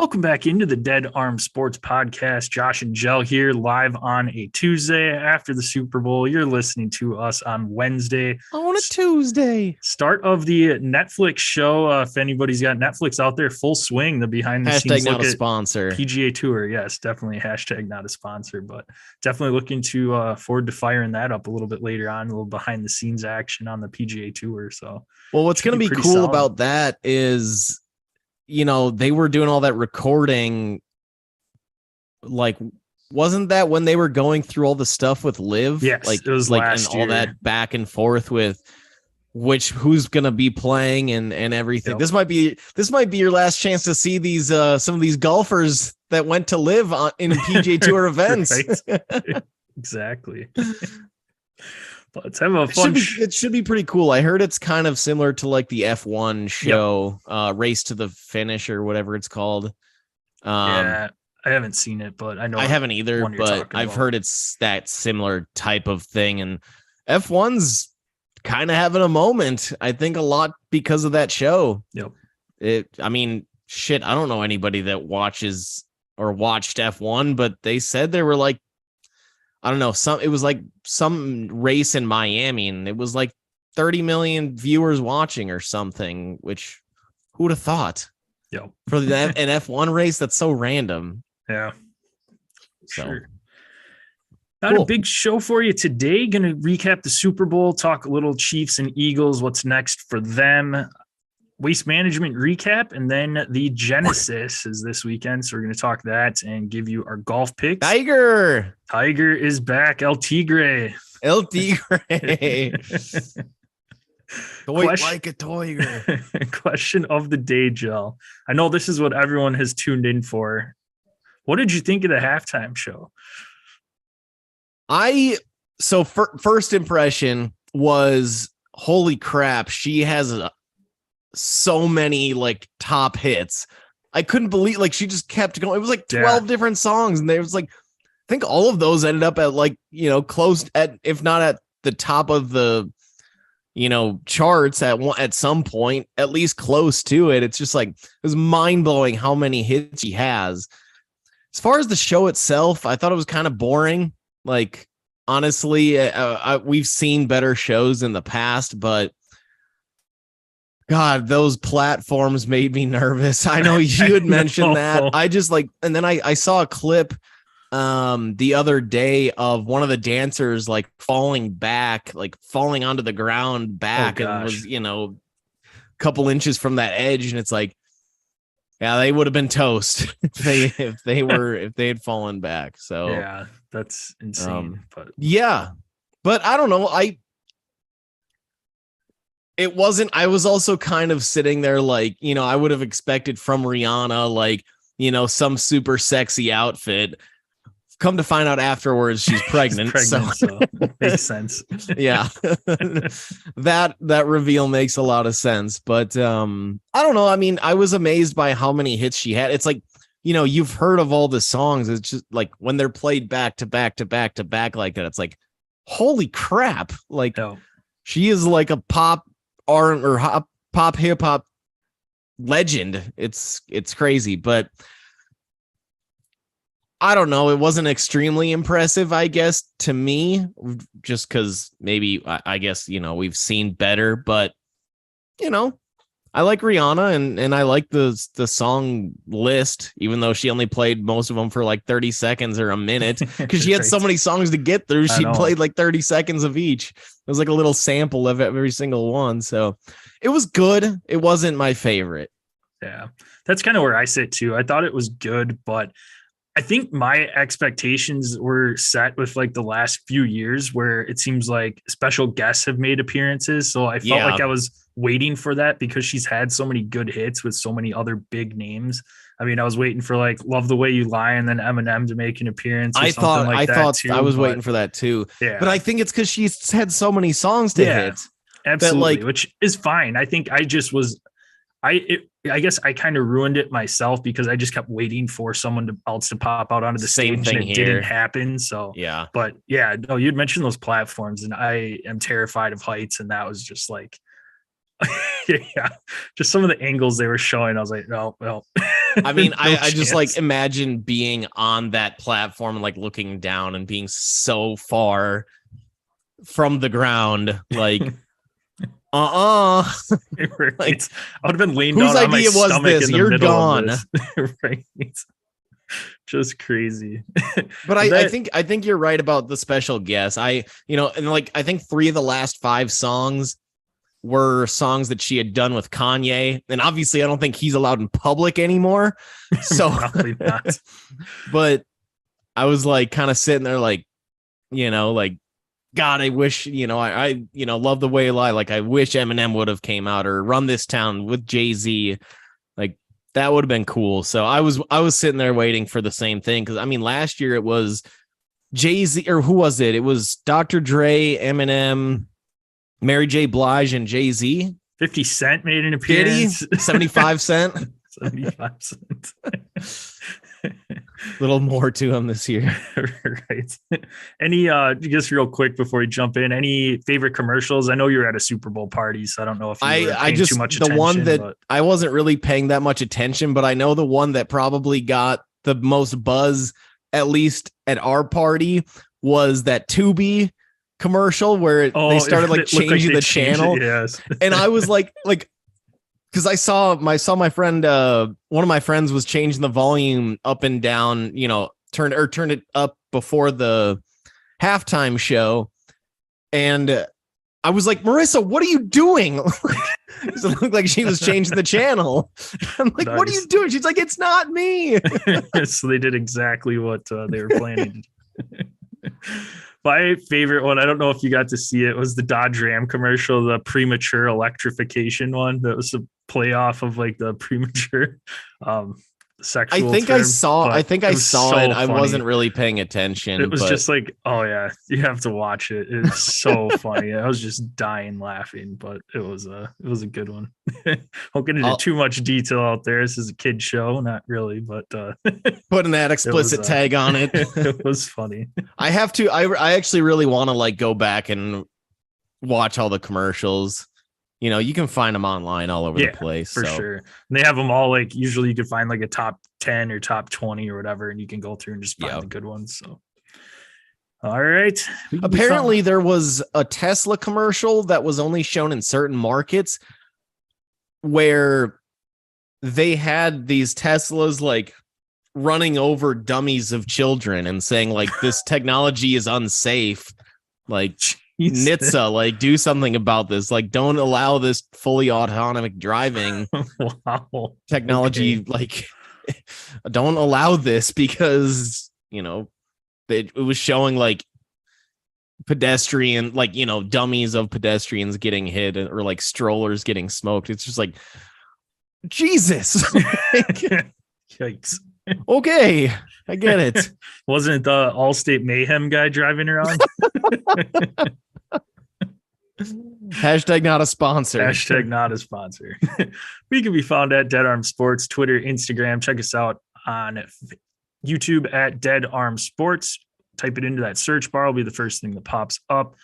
Welcome back into the Dead Arm Sports Podcast. Josh and Jell here live on a Tuesday after the Super Bowl. You're listening to us on Wednesday. On a Tuesday. Start of the Netflix show. If anybody's got Netflix out there, full swing, the behind the scenes Hashtag not look a at sponsor. PGA Tour. Yes, definitely hashtag not a sponsor, but definitely looking to forward to firing that up a little bit later on, a little behind the scenes action on the PGA Tour. So, well, what's going to be cool about that is, you know, they were doing all that recording. Like, wasn't that when they were going through all the stuff with LIV? Yes, like it was like last and all year. that back and forth with who's going to be playing and everything. Yep. This might be your last chance to see these some of these golfers that went to LIV in PGA Tour events. Exactly. Let's have a fun. It should be pretty cool. I heard it's kind of similar to like the F1 show, Race to the Finish or whatever it's called. Yeah, I haven't seen it, but I know I haven't either. But I've heard it's that similar type of thing, and F1's kind of having a moment. I think a lot because of that show. Yep. I mean, shit. I don't know anybody that watches or watched F1, but they said they were like, I don't know, it was like some race in Miami, and it was like 30 million viewers watching or something, which who would have thought? Yep. For an F1 race, that's so random. Yeah. So sure. Not a big show for you today. Going to recap the Super Bowl, talk a little Chiefs and Eagles, what's next for them. Waste management recap, and then the Genesis is this weekend. So we're going to talk that and give you our golf picks. Tiger is back. El Tigre. Like a tiger. Question of the day, Jill. I know this is what everyone has tuned in for. What did you think of the halftime show? First impression was, holy crap, she has so many like top hits. I couldn't believe, like, she just kept going. It was like 12 different songs, and there was like, I think all of those ended up at like, you know, close at, if not at the top of the, you know, charts at some point, at least close to it. It's just like, it was mind blowing how many hits she has. As far as the show itself, I thought it was kind of boring. Like, honestly, we've seen better shows in the past, but God, those platforms made me nervous. I know you had mentioned that. I just like, and then I saw a clip the other day of one of the dancers like falling back, like falling onto the ground back, and was, you know, a couple inches from that edge, and it's like, yeah, they would have been toast if they had fallen back. So yeah, that's insane. But I don't know. I was also kind of sitting there like, you know, I would have expected from Rihanna, like, you know, some super sexy outfit. Come to find out afterwards, she's pregnant. So makes sense. Yeah. that reveal makes a lot of sense. But I don't know. I mean, I was amazed by how many hits she had. It's like, you know, you've heard of all the songs. It's just like when they're played back to back to back to back like that, it's like, holy crap. Like, she is like a pop hip hop legend. It's crazy, but I don't know. It wasn't extremely impressive, I guess, to me, just because maybe I guess, you know, we've seen better, but you know, I like Rihanna and I like the song list, even though she only played most of them for like 30 seconds or a minute, because she had so many songs to get through. She played like 30 seconds of each. It was like a little sample of every single one. So it was good. It wasn't my favorite. Yeah, that's kind of where I sit too. I thought it was good, but I think my expectations were set with like the last few years where it seems like special guests have made appearances. So I felt like I was waiting for that because she's had so many good hits with so many other big names. I mean, I was waiting for like Love the Way You Lie and then Eminem to make an appearance. I thought I was waiting for that too. Yeah. But I think it's because she's had so many songs to hit. Absolutely, which is fine. I think I just was, I guess I kind of ruined it myself because I just kept waiting for someone else to pop out onto the stage and it didn't happen. So yeah, but yeah, no, you'd mentioned those platforms and I am terrified of heights. And that was just like, yeah, just some of the angles they were showing. I was like, no, I mean, No I just chance. like imagine being on that platform and like looking down and being so far from the ground, like, Right. like, I would have been laying whose down on my idea was stomach this? in the You're middle of gone. this. Right. Just crazy. But That I think you're right about the special guest. And like I think 3 of the last 5 songs were songs that she had done with Kanye, and obviously I don't think he's allowed in public anymore. So probably not. but I was like kind of sitting there like, like, God, I wish, I love the way I lie. Like, I wish Eminem would have came out, or Run This Town with Jay-Z. Like, that would have been cool. So I was sitting there waiting for the same thing. Cause I mean, last year it was Jay-Z, or who was it? It was Dr. Dre, Eminem, Mary J. Blige, and Jay-Z. 50 Cent made an Did he? appearance. 75 cent. 75 cents. Little more to him this year. Right. Any just real quick before we jump in, any favorite commercials? I know you're at a Super Bowl party, so I don't know if you were paying too much attention. The one that I wasn't really paying that much attention, but I know the one that probably got the most buzz, at least at our party, was that Tubi commercial where they started like changing the channel. Yes. And I was like, because I saw my friend, one of my friends was changing the volume up and down, turned it up before the halftime show. And I was like, Marissa, what are you doing? It looked like she was changing the channel. I'm like, nice. What are you doing? She's like, it's not me. So they did exactly what they were planning. My favorite one, I don't know if you got to see it, was the Dodge Ram commercial, the premature electrification one. That was a play off of like the premature sexual. I think term, I saw it. I funny. Wasn't really paying attention. It was just like, oh yeah, you have to watch it. It's so funny. I was just dying laughing, but it was a good one. Won't get into too much detail out there. This is a kid show, not really, but putting that explicit tag on it. It was funny. I have to. I actually really want to like go back and watch all the commercials. You can find them online all over the place. For sure. And they have them all, like, usually you can find like a top 10 or top 20 or whatever, and you can go through and just find the good ones. So, all right. Apparently there was a Tesla commercial that was only shown in certain markets where they had these Teslas like running over dummies of children and saying like, this technology is unsafe. Like, NHTSA, like, do something about this. Like, don't allow this fully autonomic driving technology. Okay. Like, don't allow this because, it was showing like pedestrian, like, dummies of pedestrians getting hit or like strollers getting smoked. It's just like, Jesus. Yikes. Okay, I get it. Wasn't it the Allstate Mayhem guy driving around? Hashtag not a sponsor. Hashtag not a sponsor. We can be found at Dead Arm Sports, Twitter, Instagram. Check us out on YouTube at Dead Arm Sports. Type it into that search bar. Will be the first thing that pops up.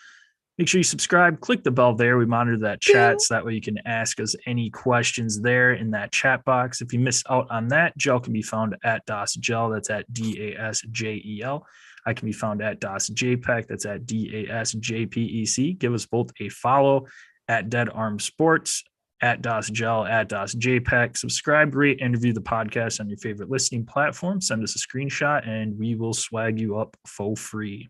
Make sure you subscribe. Click the bell there. We monitor that chat, so that way you can ask us any questions there in that chat box. If you miss out on that, Gel can be found at DasGel. That's at DASJEL. I can be found at DasJPEC. That's at DASJPEC. Give us both a follow at Dead Arm Sports, at DasGel, at DasJPEC. Subscribe, rate, and review the podcast on your favorite listening platform. Send us a screenshot, and we will swag you up for free.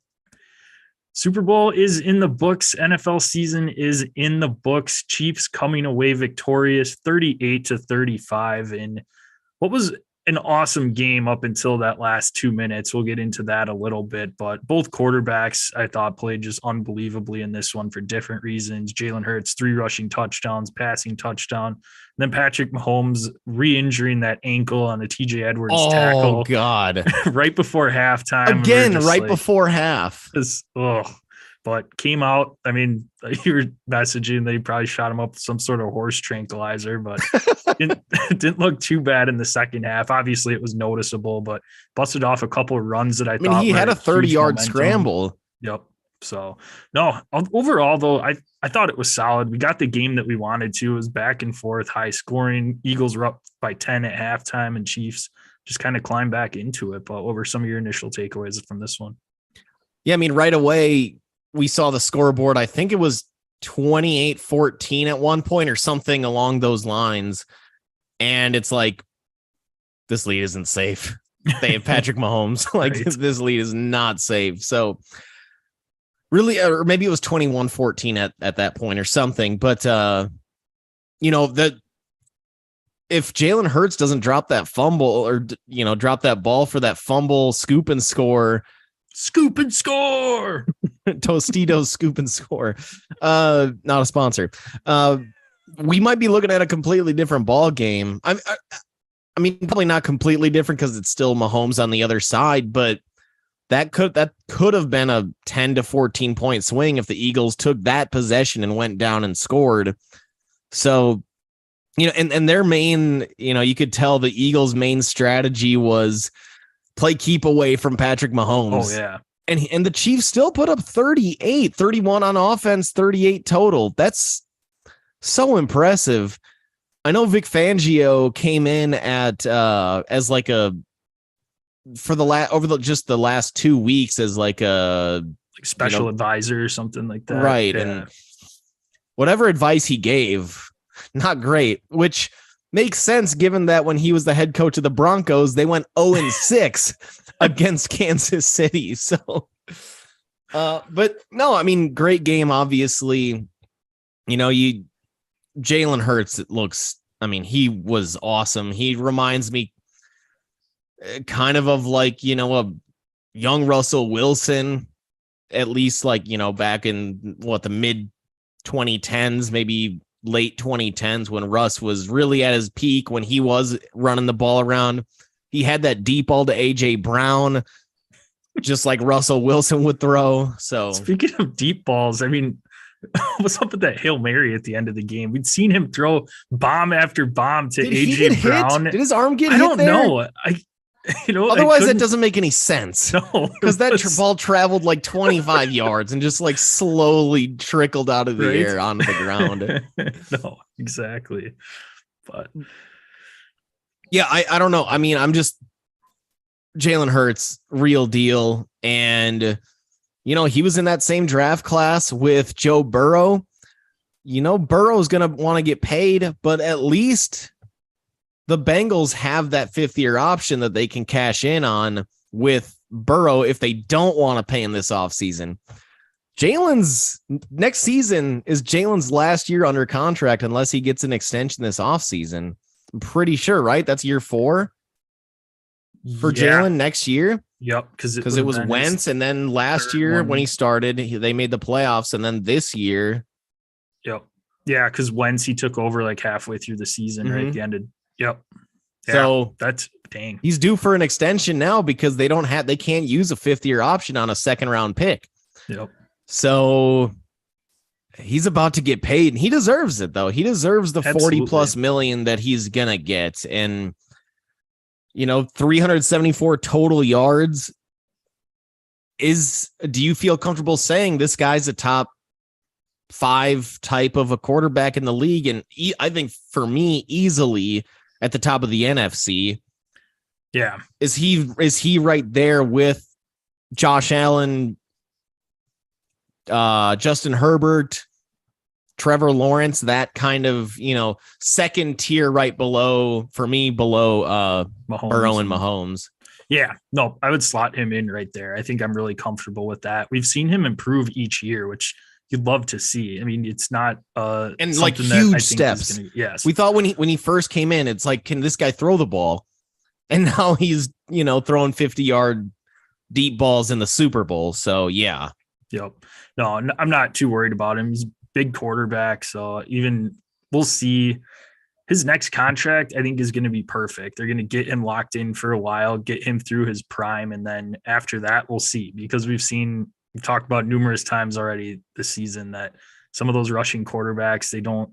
Super Bowl is in the books. NFL season is in the books. Chiefs coming away victorious 38-35 in what was an awesome game up until that last 2 minutes. We'll get into that a little bit, but both quarterbacks I thought played just unbelievably in this one for different reasons. Jalen Hurts, 3 rushing touchdowns, passing touchdown. And then Patrick Mahomes re-injuring that ankle on the TJ Edwards tackle. Oh God. Right before halftime. Again, right before half. But came out. I mean, you were messaging they probably shot him up with some sort of horse tranquilizer, but didn't look too bad in the second half. Obviously, it was noticeable, but busted off a couple of runs that I thought he had a 30-yard scramble. Yep. So no, overall though, I thought it was solid. We got the game that we wanted to. It was back and forth, high scoring. Eagles were up by 10 at halftime, and Chiefs just kind of climbed back into it. But what were some of your initial takeaways from this one? Yeah, I mean, right away we saw the scoreboard. I think it was 28-14 at one point or something along those lines. And it's like, this lead isn't safe. They have Patrick Mahomes. Like, Right. this lead is not safe. So really, or maybe it was 21-14 at that point or something. But, that if Jalen Hurts doesn't drop that fumble or, drop that ball for that fumble, scoop and score, Tostitos scoop and score, not a sponsor. We might be looking at a completely different ball game. I mean, probably not completely different because it's still Mahomes on the other side, but that could have been a 10 to 14 point swing if the Eagles took that possession and went down and scored. So, and their main, you could tell the Eagles' main strategy was play keep away from Patrick Mahomes. Oh, yeah. And the Chiefs still put up 31 on offense, 38 total. That's so impressive. I know Vic Fangio came in at as like a for the just the last 2 weeks as like a special advisor or something like that. Right. Yeah. And whatever advice he gave, not great, which makes sense given that when he was the head coach of the Broncos, they went 0-6 against Kansas City. So, but no, I mean, great game, obviously. Jalen Hurts, he was awesome. He reminds me kind of like, a young Russell Wilson, at least back in the mid 2010s, maybe late 2010s when Russ was really at his peak, when he was running the ball around. He had that deep ball to AJ Brown, just like Russell Wilson would throw. So speaking of deep balls, I mean, what's up with that Hail Mary at the end of the game? We'd seen him throw bomb after bomb to AJ Brown. Did his arm get hit? I don't know. Otherwise, that doesn't make any sense. No, because that ball traveled like 25 yards and just like slowly trickled out of the air onto the ground. No, exactly. But yeah, I don't know. I mean, I'm just Jalen Hurts, real deal. And, he was in that same draft class with Joe Burrow. Burrow's going to want to get paid, but at least the Bengals have that fifth-year option that they can cash in on with Burrow if they don't want to pay him this offseason. Jalen's next season is Jalen's last year under contract unless he gets an extension this offseason. I'm pretty sure, right? That's year 4 for Jalen next year. Yep, because it was Wentz, and then last year when he started, they made the playoffs, and then this year. Yep. Yeah, because Wentz, he took over like halfway through the season, right at the end of. Yep. Yeah, so that's dang. He's due for an extension now because they can't use a 5th-year option on a 2nd-round pick. Yep. So he's about to get paid, and he deserves it, though. He deserves the $40+ million that he's gonna get, and 374 total yards. Do you feel comfortable saying this guy's a top 5 type of a quarterback in the league? And I think for me, easily at the top of the NFC. Yeah. Is he right there with Josh Allen, Justin Herbert, Trevor Lawrence, that kind of, second tier right below Mahomes. Burrow and Mahomes. Yeah, no, I would slot him in right there. I think I'm really comfortable with that. We've seen him improve each year, which you'd love to see. I mean, it's not and like huge steps. Yes. We thought when he first came in, it's like, can this guy throw the ball? And now he's, throwing 50-yard deep balls in the Super Bowl. So yeah. Yep. No, I'm not too worried about him. He's a big quarterback. So we'll see. His next contract, I think, is going to be perfect. They're going to get him locked in for a while, get him through his prime. And then after that, we'll see, because we've talked about numerous times already this season that some of those rushing quarterbacks, they don't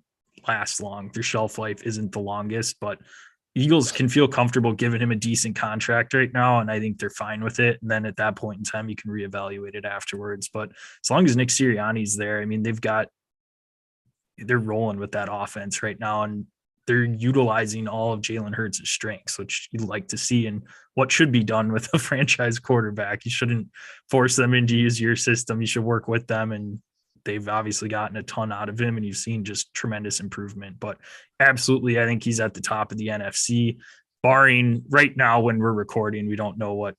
last long. Their shelf life isn't the longest, but Eagles can feel comfortable giving him a decent contract right now, and I think they're fine with it. And then at that point in time, you can reevaluate it afterwards. But as long as Nick Sirianni's there, I mean, they're rolling with that offense right now, and they're utilizing all of Jalen Hurts' strengths, which you'd like to see and what should be done with a franchise quarterback. You shouldn't force them into use your system. You should work with them, and they've obviously gotten a ton out of him, and you've seen just tremendous improvement. But absolutely, I think he's at the top of the NFC, barring right now when we're recording. We don't know what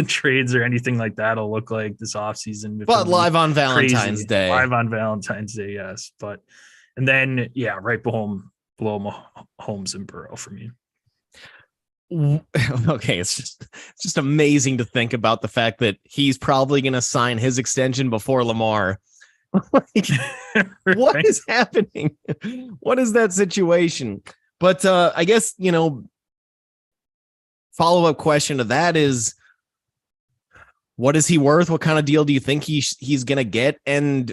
trades or anything like that will look like this offseason. But live on Valentine's Day. Live on Valentine's Day, yes. But and then, yeah, right below Mahomes and Burrow for me. Okay, it's just amazing to think about the fact that he's probably going to sign his extension before Lamar. Like, what is happening? What is that situation? But I guess, follow-up question to that is, what is he worth? What kind of deal do you think he's going to get? And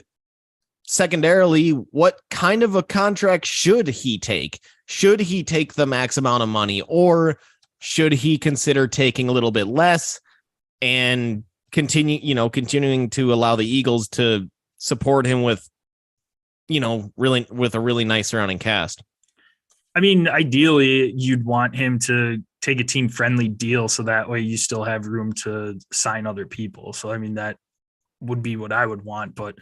secondarily, what kind of a contract should he take? Should he take the max amount of money, or should he consider taking a little bit less and continuing to allow the Eagles to support him with, really with a really nice surrounding cast? I mean, ideally, you'd want him to take a team-friendly deal so that way you still have room to sign other people. So, I mean, that would be what I would want. But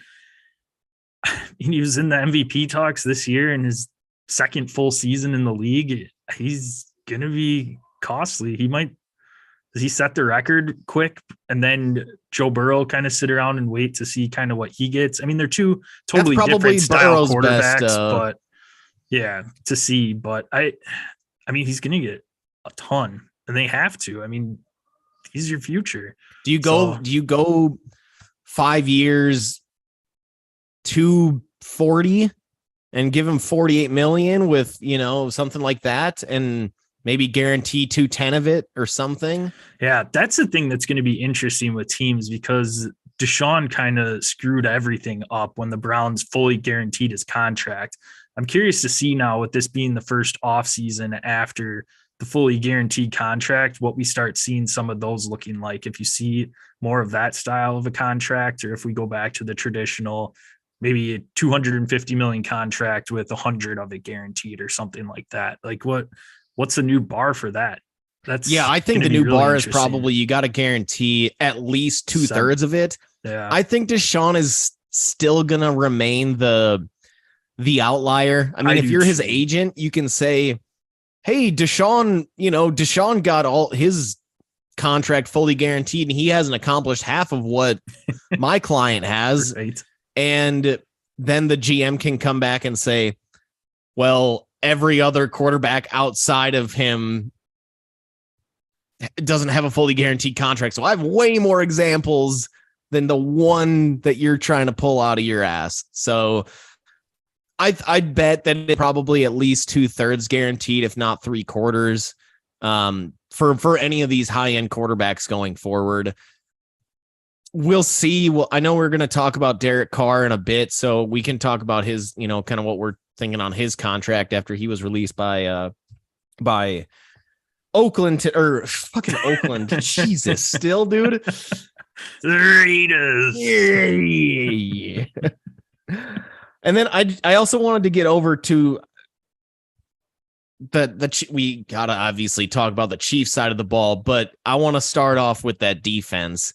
he was in the MVP talks this year in his second full season in the league. He's going to be costly. Does he set the record quick and then Joe Burrow kind of sit around and wait to see kind of what he gets? I mean, they're two totally different style Burrow's quarterbacks, best, but yeah, to see. But I mean, he's going to get a ton, and they have to. I mean, he's your future. Do you go 5 years, 240 and give him 48 million with, something like that, and maybe guarantee 210 of it or something? Yeah, that's the thing that's going to be interesting with teams, because Deshaun kind of screwed everything up when the Browns fully guaranteed his contract. I'm curious to see now, with this being the first offseason after the fully guaranteed contract, what we start seeing some of those looking like. If you see more of that style of a contract, or if we go back to the traditional, maybe a 250 million contract with 100 of it guaranteed or something like that. Like what's the new bar for that? I think the new bar is probably you got to guarantee at least 2/3 of it. Yeah. I think Deshaun is still going to remain the outlier. I mean, if you're his agent, you can say, hey, Deshaun got all his contract fully guaranteed and he hasn't accomplished half of what my client has. Right. And then the GM can come back and say, well, every other quarterback outside of him doesn't have a fully guaranteed contract. So I have way more examples than the one that you're trying to pull out of your ass. So I'd bet that it's probably at least 2/3 guaranteed, if not 3/4, for any of these high-end quarterbacks going forward. We'll see. Well, I know we're going to talk about Derek Carr in a bit, so we can talk about his, kind of what we're thinking on his contract after he was released by Oakland or fucking Oakland. Jesus, still, dude. The Raiders. Yeah. And then I also wanted to get over to we gotta obviously talk about the Chiefs side of the ball, but I want to start off with that defense.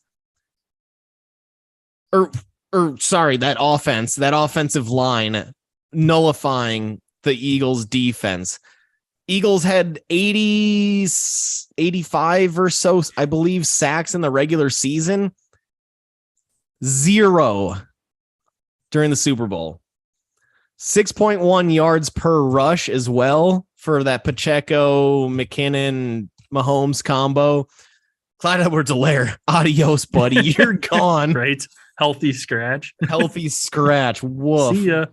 That offense, that offensive line nullifying the Eagles defense. Eagles had 85 or so, I believe, sacks in the regular season. 0 during the Super Bowl. 6.1 yards per rush as well for that Pacheco, McKinnon, Mahomes combo. Clyde Edwards-Helaire, adios, buddy. You're gone. Right. Healthy scratch. Woof. See ya.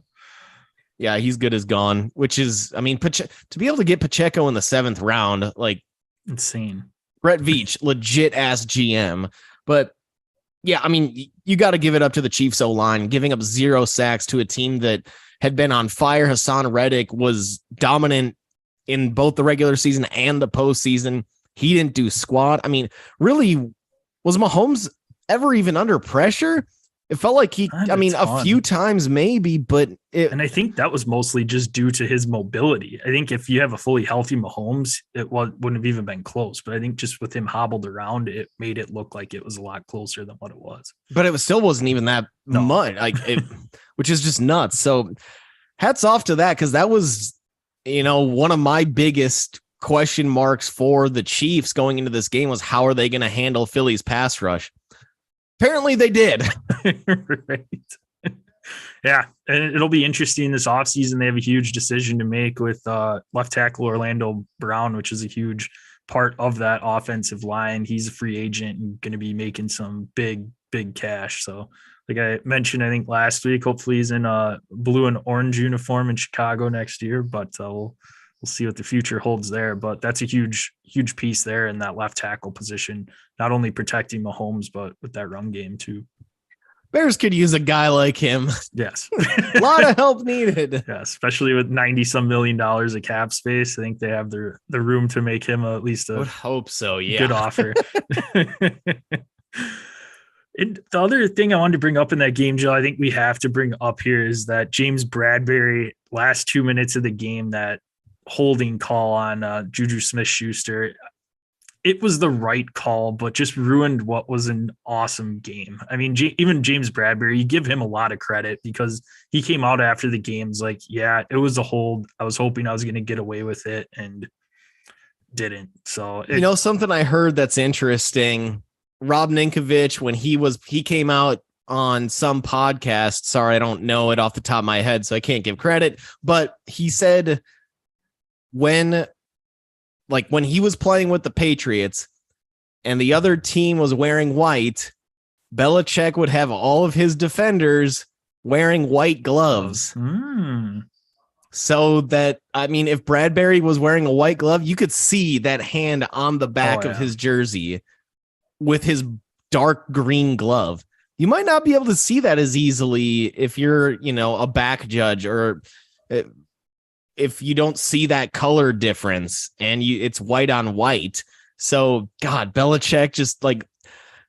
Yeah, he's good as gone, which is, I mean, to be able to get Pacheco in the 7th round, like, insane. Brett Veach, legit ass GM. But yeah, I mean, you got to give it up to the Chiefs O-line, giving up 0 sacks to a team that had been on fire. Hassan Reddick was dominant in both the regular season and the postseason. He didn't do squat. I mean, really, was Mahomes ever even under pressure? It felt like a few times maybe, but and I think that was mostly just due to his mobility. I think if you have a fully healthy Mahomes, wouldn't have even been close. But I think just with him hobbled around, it made it look like it was a lot closer than what it was. But it still wasn't even that much, which is just nuts. So hats off to that, because that was, one of my biggest question marks for the Chiefs going into this game was how are they going to handle Philly's pass rush? Apparently they did. Right. Yeah. And it'll be interesting this offseason. They have a huge decision to make with left tackle Orlando Brown, which is a huge part of that offensive line. He's a free agent and going to be making some big cash. So like I mentioned, I think last week, hopefully he's in a blue and orange uniform in Chicago next year, but we'll see what the future holds there. But that's a huge piece there in that left tackle position, not only protecting Mahomes, but with that run game too. Bears could use a guy like him. Yes. A lot of help needed. Yeah, especially with $90-some million of cap space. I think they have the room to make him at least would hope so. Yeah. Good offer. The other thing I wanted to bring up in that game, Jill, I think we have to bring up here is that James Bradberry, last 2 minutes of the game, that holding call on Juju Smith-Schuster, it was the right call, but just ruined what was an awesome game. I mean, even James Bradberry, you give him a lot of credit because he came out after the games like, yeah, it was a hold. I was hoping I was going to get away with it and didn't. So, something I heard that's interesting, Rob Ninkovich, when he came out on some podcast, sorry, I don't know it off the top of my head, so I can't give credit, but he said when he was playing with the Patriots and the other team was wearing white, Belichick would have all of his defenders wearing white gloves. So that, I mean, if Bradberry was wearing a white glove, you could see that hand on the back of his jersey with his dark green glove. You might not be able to see that as easily if you're, a back judge, or if you don't see that color difference and it's white on white. So God, Belichick, just like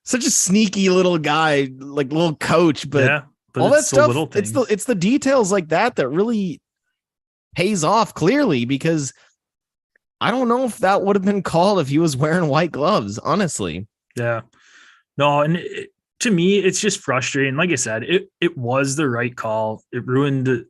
such a sneaky little guy, like little coach, but all that stuff, it's the details like that really pays off clearly, because I don't know if that would have been called if he was wearing white gloves, honestly. Yeah, no. And to me, it's just frustrating. Like I said, it was the right call. It ruined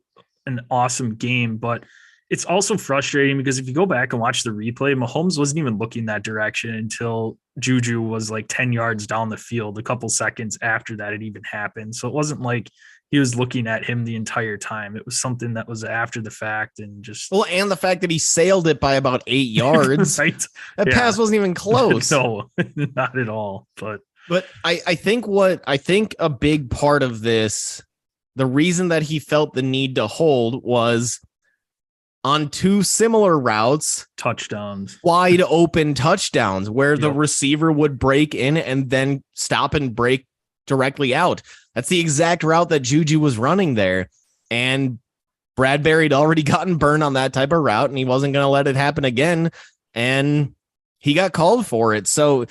an awesome game, but it's also frustrating because if you go back and watch the replay, Mahomes wasn't even looking that direction until Juju was like 10 yards down the field, a couple seconds after that it even happened. So it wasn't like he was looking at him the entire time. It was something that was after the fact, and just and the fact that he sailed it by about 8 yards. Right. That pass wasn't even close. No, not at all. But I think a big part of this, the reason that he felt the need to hold, was on two similar routes, touchdowns, wide open touchdowns, where the receiver would break in and then stop and break directly out. That's the exact route that Juju was running there. And Bradberry had already gotten burned on that type of route, and he wasn't going to let it happen again. And he got called for it. So,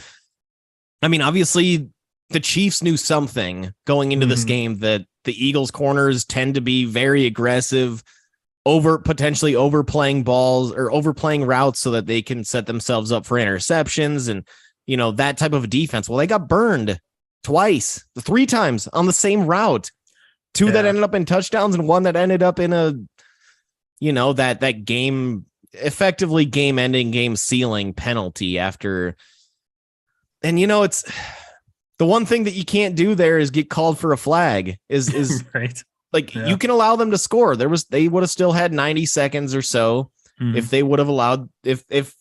I mean, obviously the Chiefs knew something going into this game, that the Eagles corners tend to be very aggressive, potentially overplaying balls or overplaying routes so that they can set themselves up for interceptions and, that type of defense. Well, they got burned twice, 3 times on the same route, 2 that ended up in touchdowns and 1 that ended up in that game, effectively game ending, game sealing penalty after. And, it's the one thing that you can't do there is get called for a flag is right. Like, you can allow them to score. They would have still had 90 seconds or so if they would have allowed, if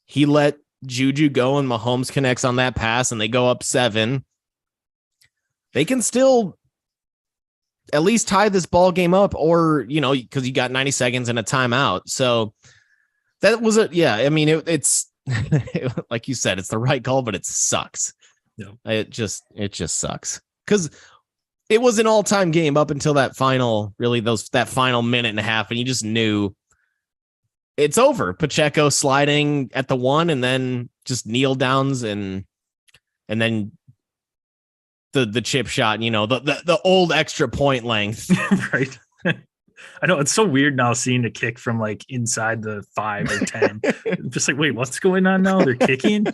he let Juju go and Mahomes connects on that pass and they go up 7, they can still at least tie this ball game up, or, because you got 90 seconds and a timeout. So that was I mean, it's like you said, it's the right call, but it sucks. Yeah. It just sucks, because it was an all-time game up until that final minute and a half, and you just knew it's over. Pacheco sliding at the 1 and then just kneel downs and then the chip shot, the old extra point length. Right. I know it's so weird now seeing a kick from like inside the 5 or 10. Just like, wait, what's going on now? They're kicking.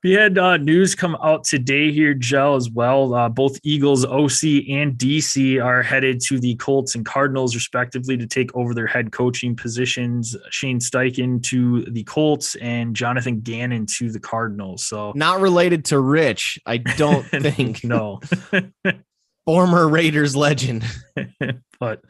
We had news come out today here, Gel, as well. Both Eagles, OC, and DC are headed to the Colts and Cardinals, respectively, to take over their head coaching positions. Shane Steichen to the Colts and Jonathan Gannon to the Cardinals. So not related to Rich, I don't think. No. Former Raiders legend. But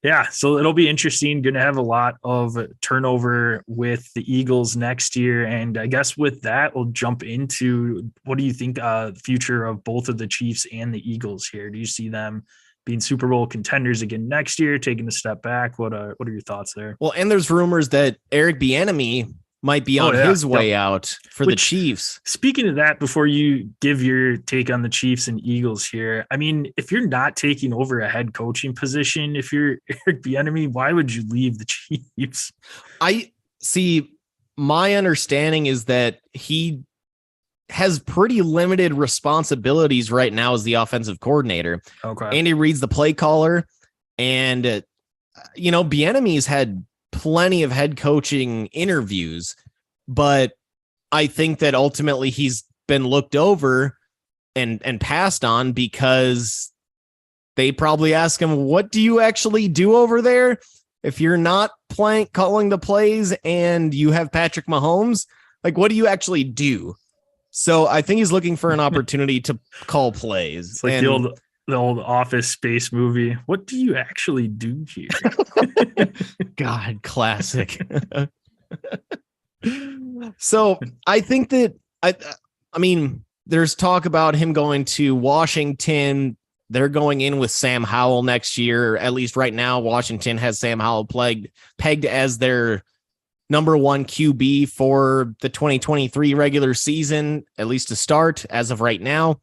yeah, so it'll be interesting. Going to have a lot of turnover with the Eagles next year. And I guess with that, we'll jump into what do you think the future of both of the Chiefs and the Eagles here? Do you see them being Super Bowl contenders again next year, taking a step back? What are your thoughts there? Well, and there's rumors that Eric Bieniemy might be on his way out for the Chiefs. Speaking of that, before you give your take on the Chiefs and Eagles here, I mean, if you're not taking over a head coaching position, if you're Eric Bieniemy, why would you leave the Chiefs? I see. My understanding is that he has pretty limited responsibilities right now as the offensive coordinator. Okay. Andy Reid's the play caller, and Bieniemy's had plenty of head coaching interviews, but I think that ultimately he's been looked over and passed on because they probably ask him, what do you actually do over there? If you're not calling the plays and you have Patrick Mahomes, like, what do you actually do? So I think he's looking for an opportunity to call plays. It's like the old Office Space movie. What do you actually do here? God, classic. So I think that I mean, there's talk about him going to Washington. They're going in with Sam Howell next year. At least right now, Washington has Sam Howell pegged as their number 1 QB for the 2023 regular season, at least to start as of right now.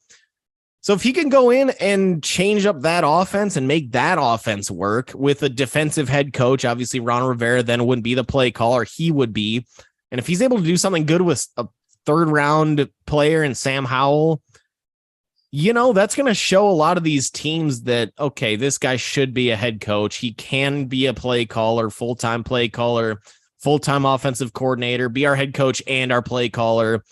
So if he can go in and change up that offense and make that offense work with a defensive head coach, obviously Ron Rivera then wouldn't be the play caller, he would be. And if he's able to do something good with a 3rd round player and Sam Howell, that's going to show a lot of these teams that, okay, this guy should be a head coach. He can be a play caller, full-time offensive coordinator, be our head coach and our play caller.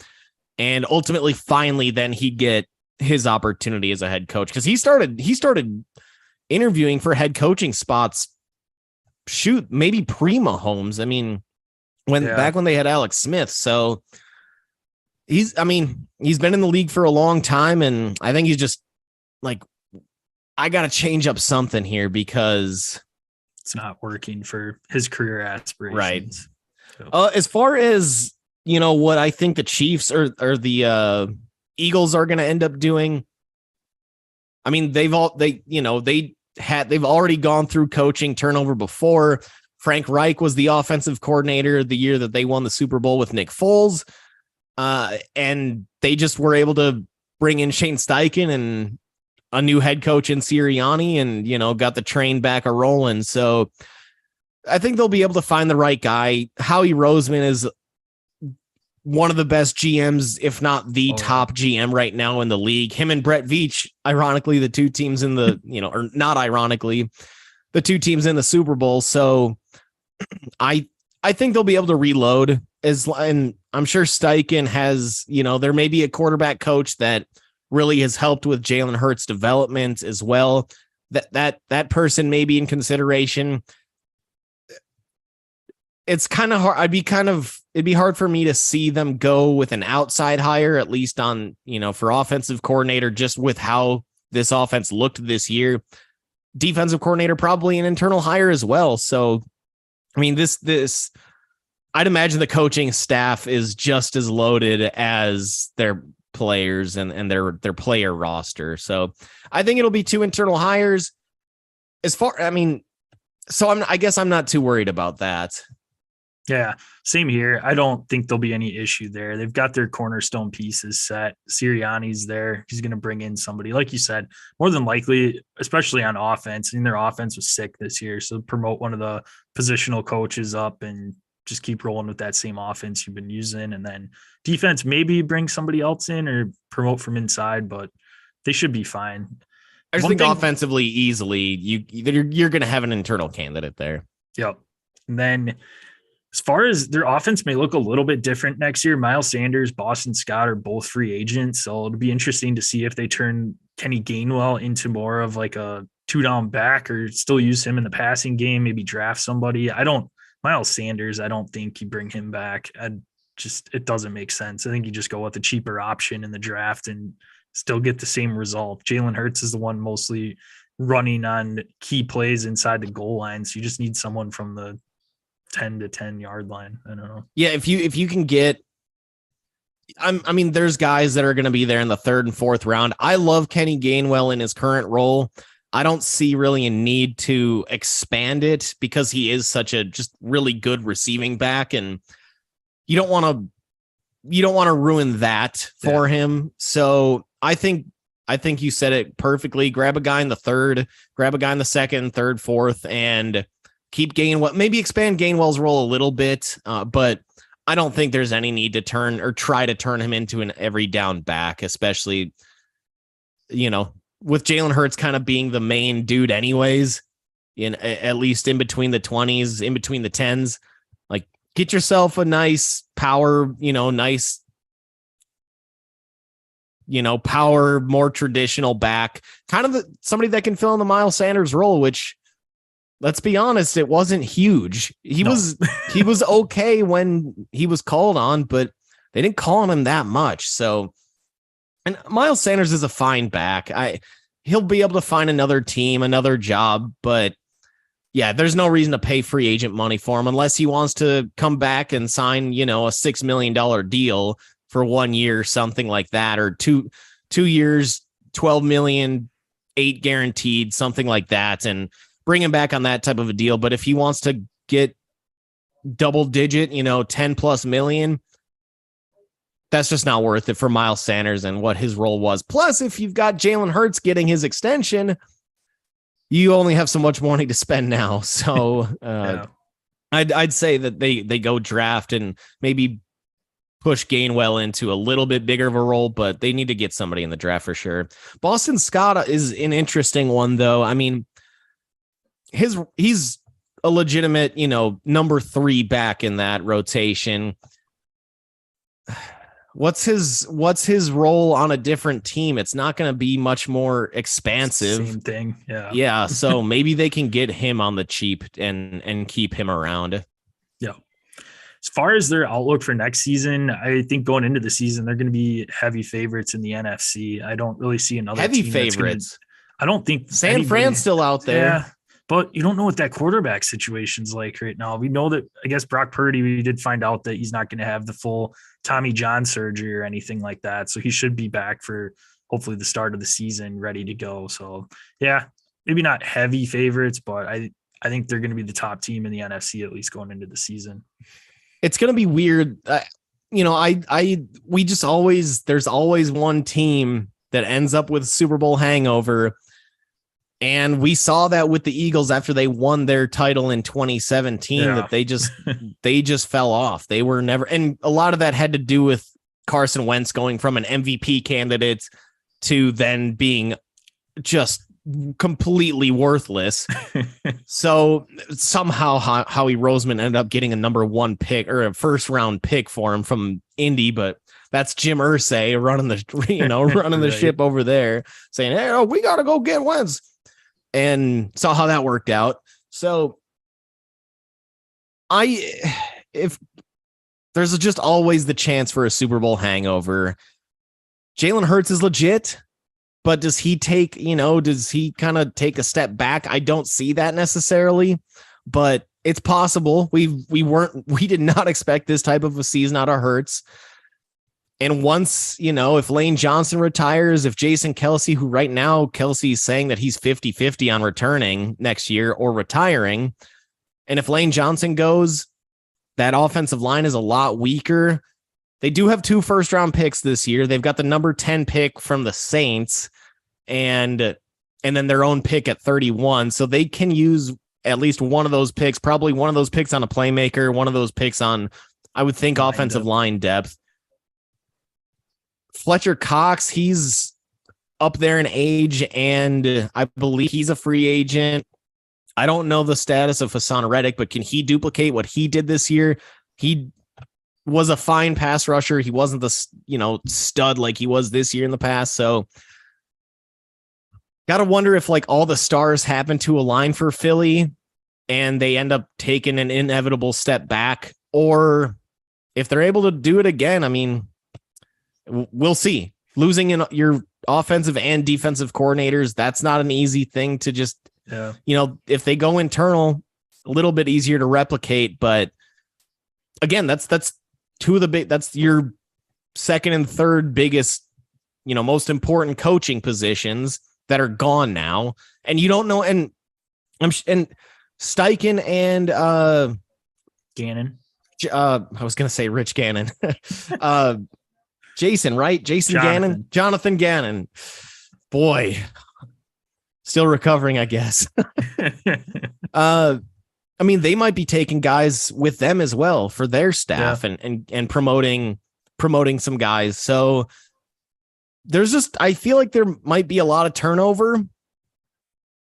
And ultimately, finally, then he'd get his opportunity as a head coach, because he started interviewing for head coaching spots. Shoot, maybe pre-Mahomes. I mean, back when they had Alex Smith. So he's been in the league for a long time, and I think he's just like, I got to change up something here because it's not working for his career aspirations. Right. So. As far as what I think the Chiefs or the Eagles are going to end up doing, I mean, they've already gone through coaching turnover before. Frank Reich was the offensive coordinator the year that they won the Super Bowl with Nick Foles. And they just were able to bring in Shane Steichen and a new head coach in Sirianni and, got the train back a rolling. So I think they'll be able to find the right guy. Howie Roseman is one of the best GMs, if not the top GM right now in the league. Him and Brett Veach, ironically, the two teams in the, or not ironically, the two teams in the Super Bowl. So I think they'll be able to reload and I'm sure Steichen has, there may be a quarterback coach that really has helped with Jalen Hurts' development as well. That person may be in consideration. It's kind of hard. It'd be hard for me to see them go with an outside hire, at least on, for offensive coordinator, just with how this offense looked this year. Defensive coordinator, probably an internal hire as well. So, I mean, I'd imagine the coaching staff is just as loaded as their players and their player roster. So I think it'll be 2 internal hires. I guess I'm not too worried about that. Yeah, same here. I don't think there'll be any issue there. They've got their cornerstone pieces set. Sirianni's there. He's going to bring in somebody, like you said, more than likely, especially on offense. I mean, their offense was sick this year. So promote one of the positional coaches up and just keep rolling with that same offense you've been using. And then defense, maybe bring somebody else in or promote from inside, but they should be fine. I just One think thing, offensively, easily, you're going to have an internal candidate there. yep. And then as far as their offense may look a little bit different next year, Miles Sanders, Boston Scott are both free agents. So it'll be interesting to see if they turn Kenny Gainwell into more of like a 2-down back or still use him in the passing game, maybe draft somebody. Miles Sanders, I don't think you bring him back. It doesn't make sense. I think you just go with the cheaper option in the draft and still get the same result. Jalen Hurts is the one mostly running on key plays inside the goal line. So you just need someone from the 10 to 10 yard line. I don't know. Yeah, if you can get, I mean, there's guys that are going to be there in the third and fourth round. I love Kenny Gainwell in his current role. I don't see really a need to expand it because he is such a just really good receiving back, and you don't want to ruin that for him. So I think you said it perfectly. Grab a guy in the third, grab a guy in the second, third, fourth, and keep Gainwell. Maybe expand Gainwell's role a little bit, but I don't think there's any need to try to turn him into an every down back, especially, with Jalen Hurts kind of being the main dude anyways, at least in between the 20s, in between the 10s. Like, get yourself a nice power, power, more traditional back, kind of somebody that can fill in the Miles Sanders role, which, let's be honest, it wasn't huge. He was okay when he was called on, but they didn't call on him that much. So, and Miles Sanders is a fine back. He'll be able to find another team, another job, but yeah, there's no reason to pay free agent money for him unless he wants to come back and sign, a $6 million deal for 1 year, something like that, or two years, 12 million, 8 guaranteed, something like that, and bring him back on that type of a deal. But if he wants to get double digit, 10 plus million, that's just not worth it for Miles Sanders and what his role was. Plus, if you've got Jalen Hurts getting his extension, you only have so much money to spend now. So I'd say that they go draft and maybe push Gainwell into a little bit bigger of a role, but they need to get somebody in the draft for sure. Boston Scott is an interesting one, though. I mean, he's a legitimate, number 3 back in that rotation. What's his role on a different team? It's not going to be much more expansive. Same thing. Yeah. Yeah. So maybe they can get him on the cheap and keep him around. Yeah. As far as their outlook for next season, I think going into the season, they're going to be heavy favorites in the NFC. I don't really see another heavy team favorites. I don't think San Fran's still out there. Yeah. But you don't know what that quarterback situation's like right now. We know that, I guess, Brock Purdy, we did find out that he's not going to have the full Tommy John surgery or anything like that. So he should be back for hopefully the start of the season, ready to go. So, yeah, maybe not heavy favorites, but I think they're going to be the top team in the NFC, at least going into the season. It's going to be weird. There's always one team that ends up with Super Bowl hangover. And we saw that with the Eagles after they won their title in 2017, that they just fell off. They were never, and a lot of that had to do with Carson Wentz going from an MVP candidate to then being just completely worthless. So somehow Howie Roseman ended up getting a number 1 pick or a first round pick for him from Indy, but that's Jim Irsay running the ship over there, saying, "Hey, we got to go get Wentz." And saw how that worked out. So if there's just always the chance for a Super Bowl hangover. Jalen Hurts is legit, but does he kind of take a step back? I don't see that necessarily, but it's possible. We did not expect this type of a season out of Hurts. And once, if Lane Johnson retires, if Jason Kelce, who right now Kelce's saying that he's 50-50 on returning next year or retiring, and if Lane Johnson goes, that offensive line is a lot weaker. They do have 2 first-round picks this year. They've got the number 10 pick from the Saints and then their own pick at 31. So they can use at least one of those picks, probably one of those picks on a playmaker, one of those picks on, I would think, offensive line depth. Fletcher Cox, he's up there in age, and I believe he's a free agent. I don't know the status of Hassan Reddick, but can he duplicate what he did this year? He was a fine pass rusher. He wasn't the, stud like he was this year in the past. So got to wonder if like all the stars happen to align for Philly and they end up taking an inevitable step back, or if they're able to do it again. I mean, we'll see. Losing in your offensive and defensive coordinators, that's not an easy thing to just, if they go internal, a little bit easier to replicate. But again, that's two of the big, that's your second and third biggest, most important coaching positions that are gone now. And you don't know. And Steichen and Gannon. I was going to say Rich Gannon. Jason, right? Jonathan Gannon. Boy, still recovering, I guess. I mean, they might be taking guys with them as well for their staff and promoting some guys. So I feel like there might be a lot of turnover,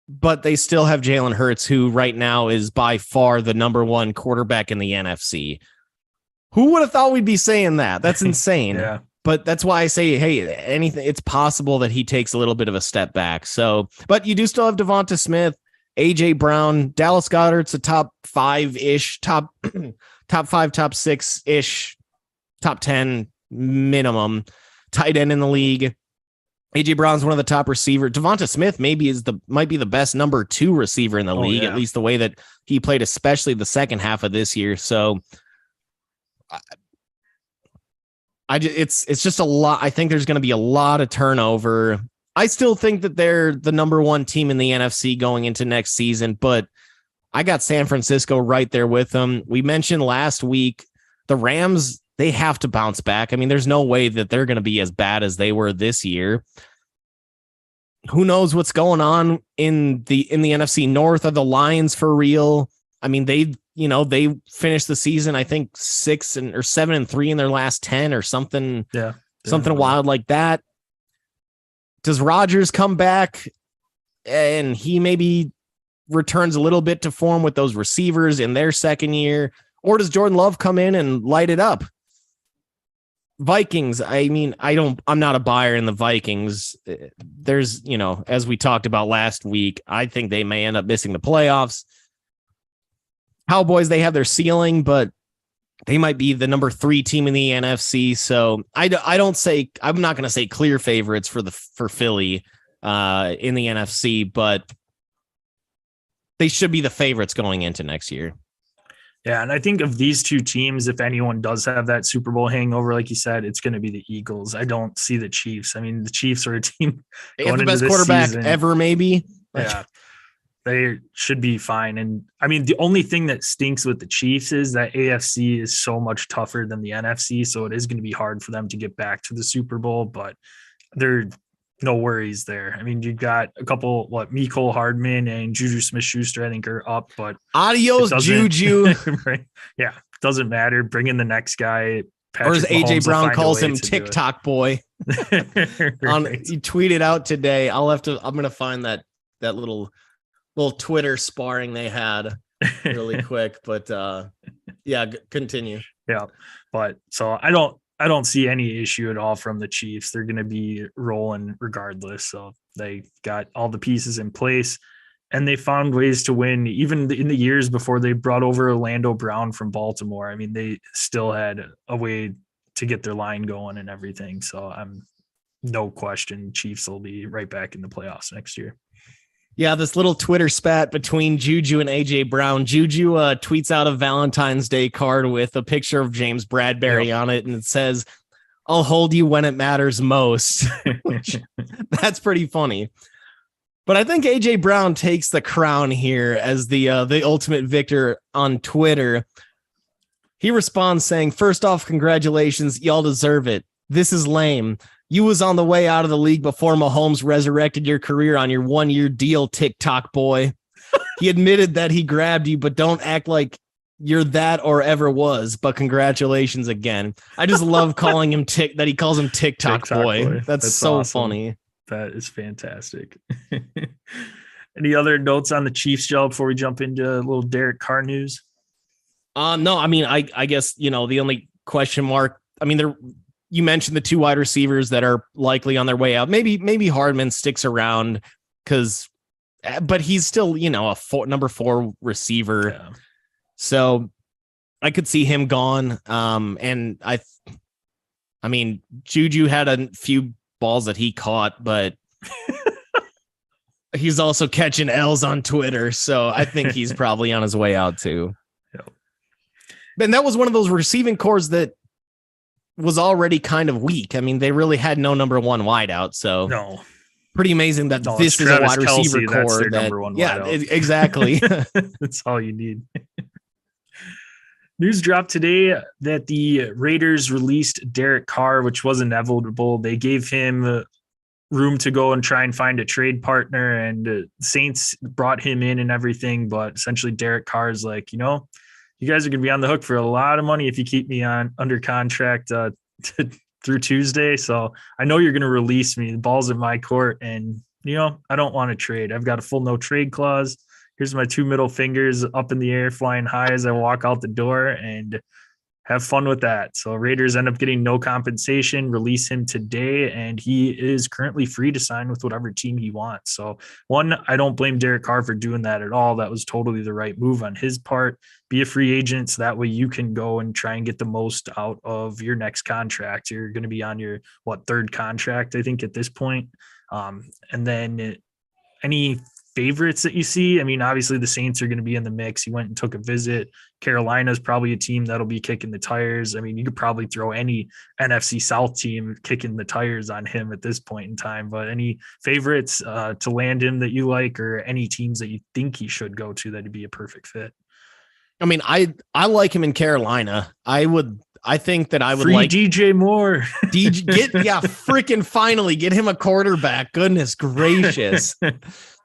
but they still have Jalen Hurts, who right now is by far the number 1 quarterback in the NFC. Who would have thought we'd be saying that? That's insane. Yeah. But that's why I say, hey, it's possible that he takes a little bit of a step back. So, but you do still have Devonta Smith, AJ Brown, Dallas Goedert's a top 5-ish, top 5, top 6-ish, top 10 minimum tight end in the league. AJ Brown's one of the top receivers. Devonta Smith might be the best number 2 receiver in the league, at least the way that he played, especially the second half of this year. So it's just a lot. I think there's going to be a lot of turnover. I still think that they're the number 1 team in the NFC going into next season, but I got San Francisco right there with them. We mentioned last week, the Rams, they have to bounce back. I mean, there's no way that they're going to be as bad as they were this year. Who knows what's going on in the NFC North? Are the Lions for real? I mean, they finished the season, I think 7-3 in their last 10 or something. Yeah. Something wild like that. Does Rodgers come back and he maybe returns a little bit to form with those receivers in their second year? Or does Jordan Love come in and light it up? Vikings, I mean, I'm not a buyer in the Vikings. There's, as we talked about last week, I think they may end up missing the playoffs. Cowboys, they have their ceiling, but they might be the number 3 team in the NFC. So I'm not going to say clear favorites for Philly in the NFC, but they should be the favorites going into next year. Yeah, and I think of these 2 teams, if anyone does have that Super Bowl hangover, like you said, it's going to be the Eagles. I don't see the Chiefs. I mean, the Chiefs are a team. They have the best quarterback ever, maybe. Yeah, they should be fine. And I mean, the only thing that stinks with the Chiefs is that AFC is so much tougher than the NFC. So it is going to be hard for them to get back to the Super Bowl, but they're no worries there. I mean, you've got a couple, Mecole Hardman and Juju Smith-Schuster, I think, are up, but adios, Juju. Right? Yeah, doesn't matter. Bring in the next guy. Or as AJ Brown calls him, TikTok boy. He tweeted out today. I'm going to find that little Twitter sparring they had really quick, but continue. Yeah. But so I don't see any issue at all from the Chiefs. They're going to be rolling regardless. So they got all the pieces in place and they found ways to win even in the years before they brought over Orlando Brown from Baltimore. I mean, they still had a way to get their line going and everything. So I'm no question Chiefs will be right back in the playoffs next year. Yeah, this little Twitter spat between Juju and AJ Brown. Juju tweets out a Valentine's Day card with a picture of James Bradbury on it, and it says, "I'll hold you when it matters most." That's pretty funny. But I think AJ Brown takes the crown here as the ultimate victor on Twitter. He responds saying, "First off, congratulations. Y'all deserve it. This is lame. You was on the way out of the league before Mahomes resurrected your career on your 1-year deal, TikTok boy. He admitted that he grabbed you, but don't act like you're that or ever was. But congratulations again." I just love calling him that he calls him TikTok boy. That's so awesome. Funny. That is fantastic. Any other notes on the Chiefs, Joe, before we jump into a little Derek Carr news? No, I mean, I guess, the only question mark, I mean, you mentioned the 2 wide receivers that are likely on their way out. Maybe Hardman sticks around but he's still, a number 4 receiver. Yeah. So I could see him gone. And I mean, Juju had a few balls that he caught, but he's also catching L's on Twitter. So I think he's probably on his way out too. Yep. And that was one of those receiving cores that was already kind of weak. I mean, they really had no number 1 wideout. So no. Pretty amazing that this is a wide receiver core. Number 1 wideout. Exactly. That's all you need. News dropped today that the Raiders released Derek Carr, which was inevitable. They gave him room to go and try and find a trade partner, and Saints brought him in and everything. But essentially, Derek Carr is like, you guys are going to be on the hook for a lot of money if you keep me under contract through Tuesday. So I know you're going to release me. The ball's in my court, and I don't want to trade. I've got a full no trade clause. Here's my 2 middle fingers up in the air, flying high as I walk out the door, and have fun with that. So Raiders end up getting no compensation, release him today, and he is currently free to sign with whatever team he wants. So I don't blame Derek Carr for doing that at all. That was totally the right move on his part. Be a free agent, so that way you can go and try and get the most out of your next contract. You're going to be on your 3rd contract, I think, at this point. And then any favorites that you see? I mean, obviously the Saints are going to be in the mix. He went and took a visit. Carolina's probably a team that'll be kicking the tires. I mean, you could probably throw any NFC South team kicking the tires on him at this point in time. But any favorites to land him that you like, or any teams that you think he should go to that'd be a perfect fit? I mean, I like him in Carolina. I think that I would Free like DJ Moore. Freaking finally get him a quarterback. Goodness gracious.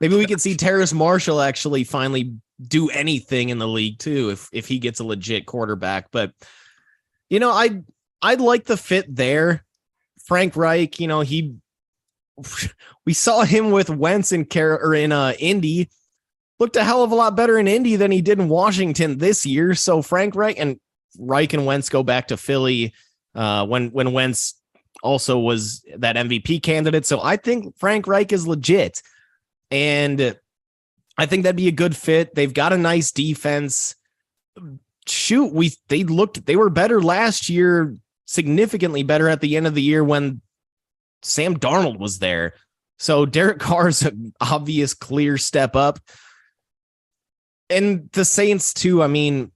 Maybe we could see Terrace Marshall actually finally do anything in the league too, if he gets a legit quarterback. But I'd like the fit there. Frank Reich, we saw him with Wentz in Indy. Looked a hell of a lot better in Indy than he did in Washington this year. So Frank Reich and Wentz go back to Philly when Wentz also was that MVP candidate. So I think Frank Reich is legit, and I think that'd be a good fit. They've got a nice defense. Shoot, they were better last year, significantly better at the end of the year when Sam Darnold was there. So Derek Carr's an obvious, clear step up. And the Saints too. I mean,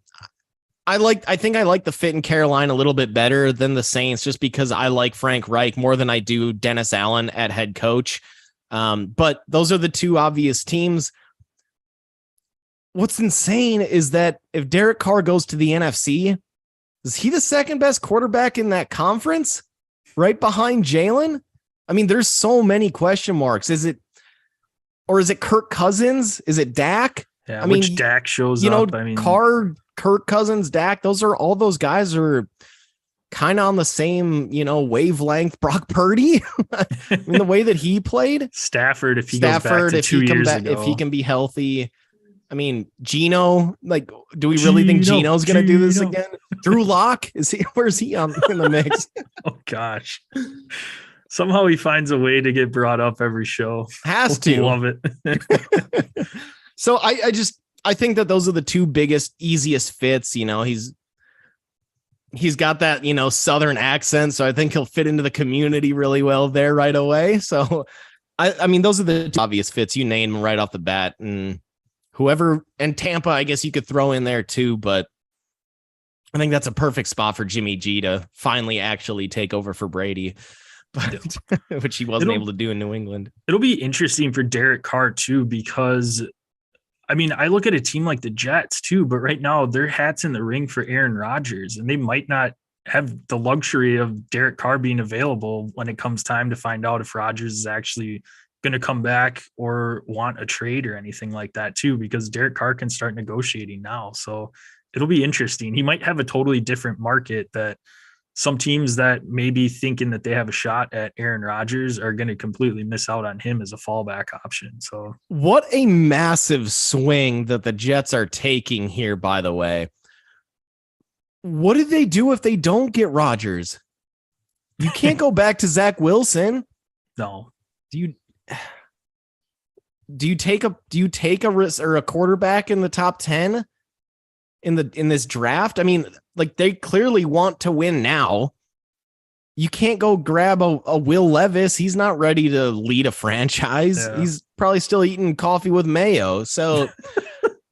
I think I like the fit in Carolina a little bit better than the Saints, just because I like Frank Reich more than I do Dennis Allen at head coach. But those are the 2 obvious teams. What's insane is that if Derek Carr goes to the NFC, is he the 2nd best quarterback in that conference, right behind Jalen? I mean, there's so many question marks. Is it Kirk Cousins? Is it Dak? Yeah, I mean, which Dak shows up. I mean, Carr, Kirk Cousins, Dak, all those guys are kind of on the same, wavelength. Brock Purdy, I mean, the way that he played. Stafford, if he goes back to 2 years ago. If he can be healthy. I mean, Geno, do we really think Geno's going to do this again? Drew Lock, where's he in the mix? Oh gosh. Somehow he finds a way to get brought up every show. Has to. Love it. So I think that those are the 2 biggest, easiest fits. He's got that, Southern accent. So I think he'll fit into the community really well there right away. So I mean, those are the 2 obvious fits. You name them right off the bat, and and Tampa, I guess you could throw in there too, but I think that's a perfect spot for Jimmy G to finally actually take over for Brady, but which he wasn't able to do in New England. It'll be interesting for Derek Carr too, because I mean, I look at a team like the Jets too, but right now their hat's in the ring for Aaron Rodgers, and they might not have the luxury of Derek Carr being available when it comes time to find out if Rodgers is actually going to come back or want a trade or anything like that too, because Derek Carr can start negotiating now. So it'll be interesting. He might have a totally different market that some teams that may be thinking that they have a shot at Aaron Rodgers are going to completely miss out on him as a fallback option. So what a massive swing that the Jets are taking here, by the way. What do they do if they don't get Rodgers? You can't go back to Zach Wilson. No. Do you take a risk or a quarterback in the top 10 in this draft? I mean, like, they clearly want to win now. You can't go grab a Will Levis. He's not ready to lead a franchise. Yeah. He's probably still eating coffee with mayo. So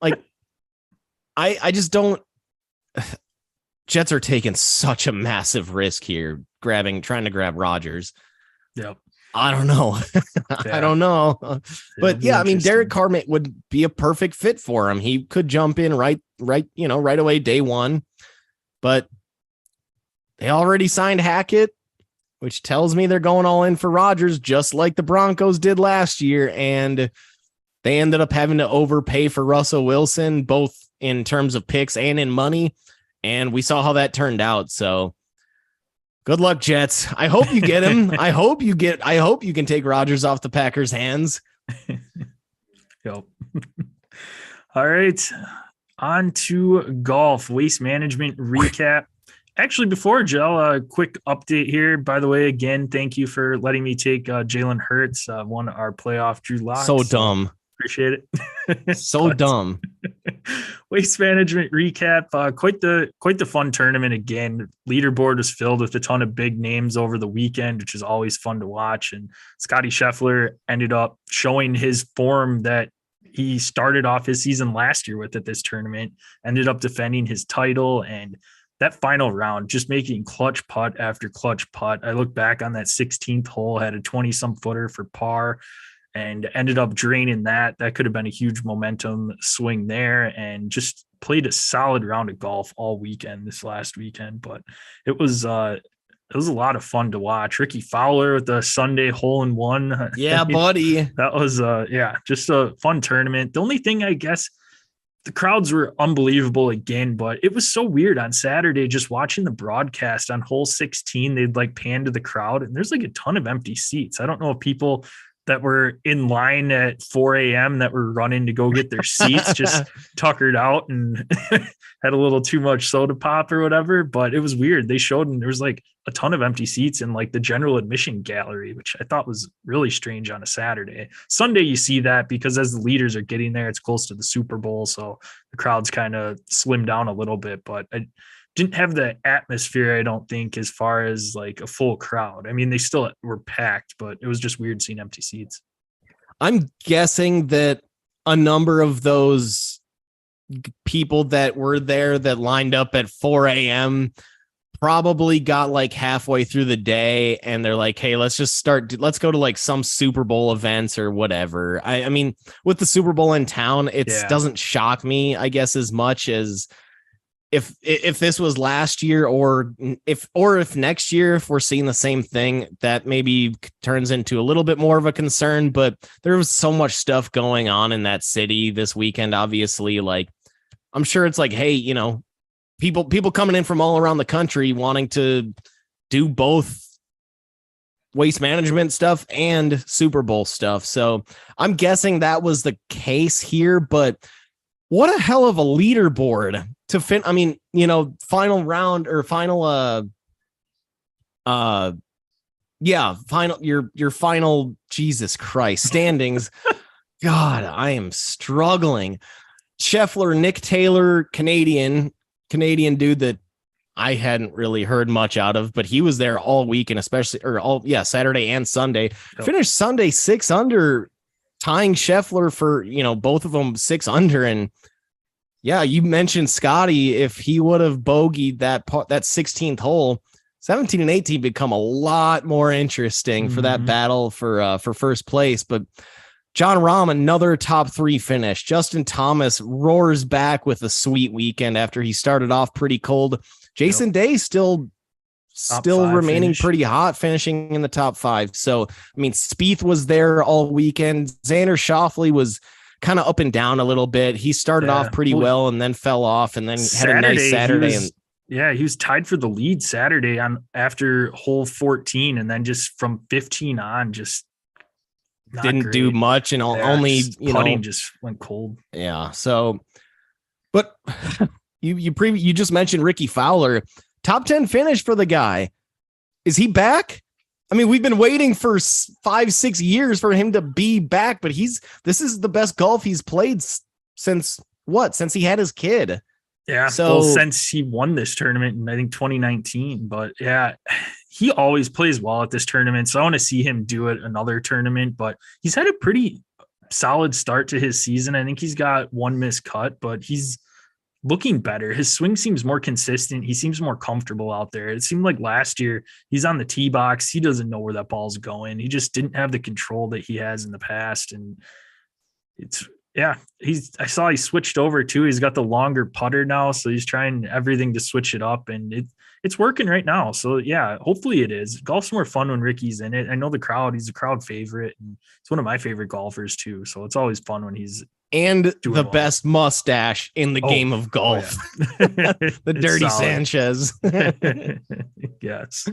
like, I just don't. Jets are taking such a massive risk here, trying to grab Rodgers. Yep. I don't know. I don't know. But yeah, I mean, Derek Carr would be a perfect fit for him. He could jump in right away, day one. But they already signed Hackett, which tells me they're going all in for Rodgers, just like the Broncos did last year. And they ended up having to overpay for Russell Wilson, both in terms of picks and in money. And we saw how that turned out. So good luck, Jets. I hope you get him. I hope you can take Rodgers off the Packers' hands. Yep. All right. On to golf. Waste Management recap. Actually, before Jill, a quick update here. By the way, again, thank you for letting me take Jalen Hurts, won our playoff Drew Lock. So dumb. Appreciate it. So dumb. Waste Management recap. Quite the fun tournament again. Leaderboard was filled with a ton of big names over the weekend, which is always fun to watch. And Scotty Scheffler ended up showing his form that he started off his season last year with at this tournament, ended up defending his title, and that final round, just making clutch putt after clutch putt. I look back on that 16th hole, had a 20-some footer for par, and ended up draining that. That could have been a huge momentum swing there, and just played a solid round of golf all weekend this last weekend. But it was a lot of fun to watch. Ricky Fowler with the Sunday hole-in-one. Yeah, buddy. That was just a fun tournament. The only thing, I guess, the crowds were unbelievable again, but it was so weird on Saturday just watching the broadcast on hole 16. They'd like pan to the crowd, and there's like a ton of empty seats. I don't know if people that were in line at 4 a.m. that were running to go get their seats just tuckered out and had a little too much soda pop or whatever. But it was weird. They showed, and there was like a ton of empty seats in like the general admission gallery, which I thought was really strange on a Saturday. Sunday, you see that because as the leaders are getting there, it's close to the Super Bowl. So the crowds kind of slimmed down a little bit, but I didn't have the atmosphere, I don't think, as far as like a full crowd. I mean, they still were packed, but it was just weird seeing empty seats. I'm guessing that a number of those people that were there that lined up at 4 a.m. probably got like halfway through the day and they're like, hey, let's go to like some Super Bowl events or whatever. I mean, with the Super Bowl in town, doesn't shock me, I guess, as much as if this was last year or if next year, if we're seeing the same thing, that maybe turns into a little bit more of a concern. But there was so much stuff going on in that city this weekend. Obviously, like, I'm sure it's like, hey, you know, people coming in from all around the country wanting to do both waste management stuff and Super Bowl stuff. So I'm guessing that was the case here, but what a hell of a leaderboard to fin. I mean, you know, final round or final, your final, Jesus Christ, standings. God, I am struggling. Scheffler, Nick Taylor, Canadian dude that I hadn't really heard much out of, but he was there all week and Saturday and Sunday. Yep. Finished Sunday 6 under, tying Scheffler for, you know, both of them 6 under. And yeah, you mentioned Scotty. If he would have bogeyed that 16th hole, 17 and 18 become a lot more interesting for that battle for first place. But John Rahm, another top 3 finish. Justin Thomas roars back with a sweet weekend after he started off pretty cold. Jason Day still remaining finish. Pretty hot, finishing in the top 5. So, I mean, Spieth was there all weekend. Xander Schauffele was kind of up and down a little bit. He started off pretty well and then fell off, and then had a nice Saturday. He was tied for the lead Saturday after hole 14, and then just from 15 on, just didn't do much, and only putting just went cold. Yeah. So, but you just mentioned Ricky Fowler, top 10 finish for the guy. Is he back? I mean, we've been waiting for 5-6 years for him to be back, but this is the best golf he's played since he had his kid. Yeah. So since he won this tournament in, I think, 2019, but yeah, he always plays well at this tournament. So I want to see him do it another tournament, but he's had a pretty solid start to his season. I think he's got one missed cut, but he's looking better. His swing seems more consistent. He seems more comfortable out there. It seemed like last year he's on the tee box. He doesn't know where that ball's going. He just didn't have the control that he has in the past. And I saw he switched over too. He's got the longer putter now. So he's trying everything to switch it up, and it's working right now. So yeah, hopefully it is. Golf's more fun when Ricky's in it. I know he's a crowd favorite, and it's one of my favorite golfers too. So it's always fun when he's the best mustache in the game of golf. Oh, yeah. The Dirty solid. Sanchez. Yes.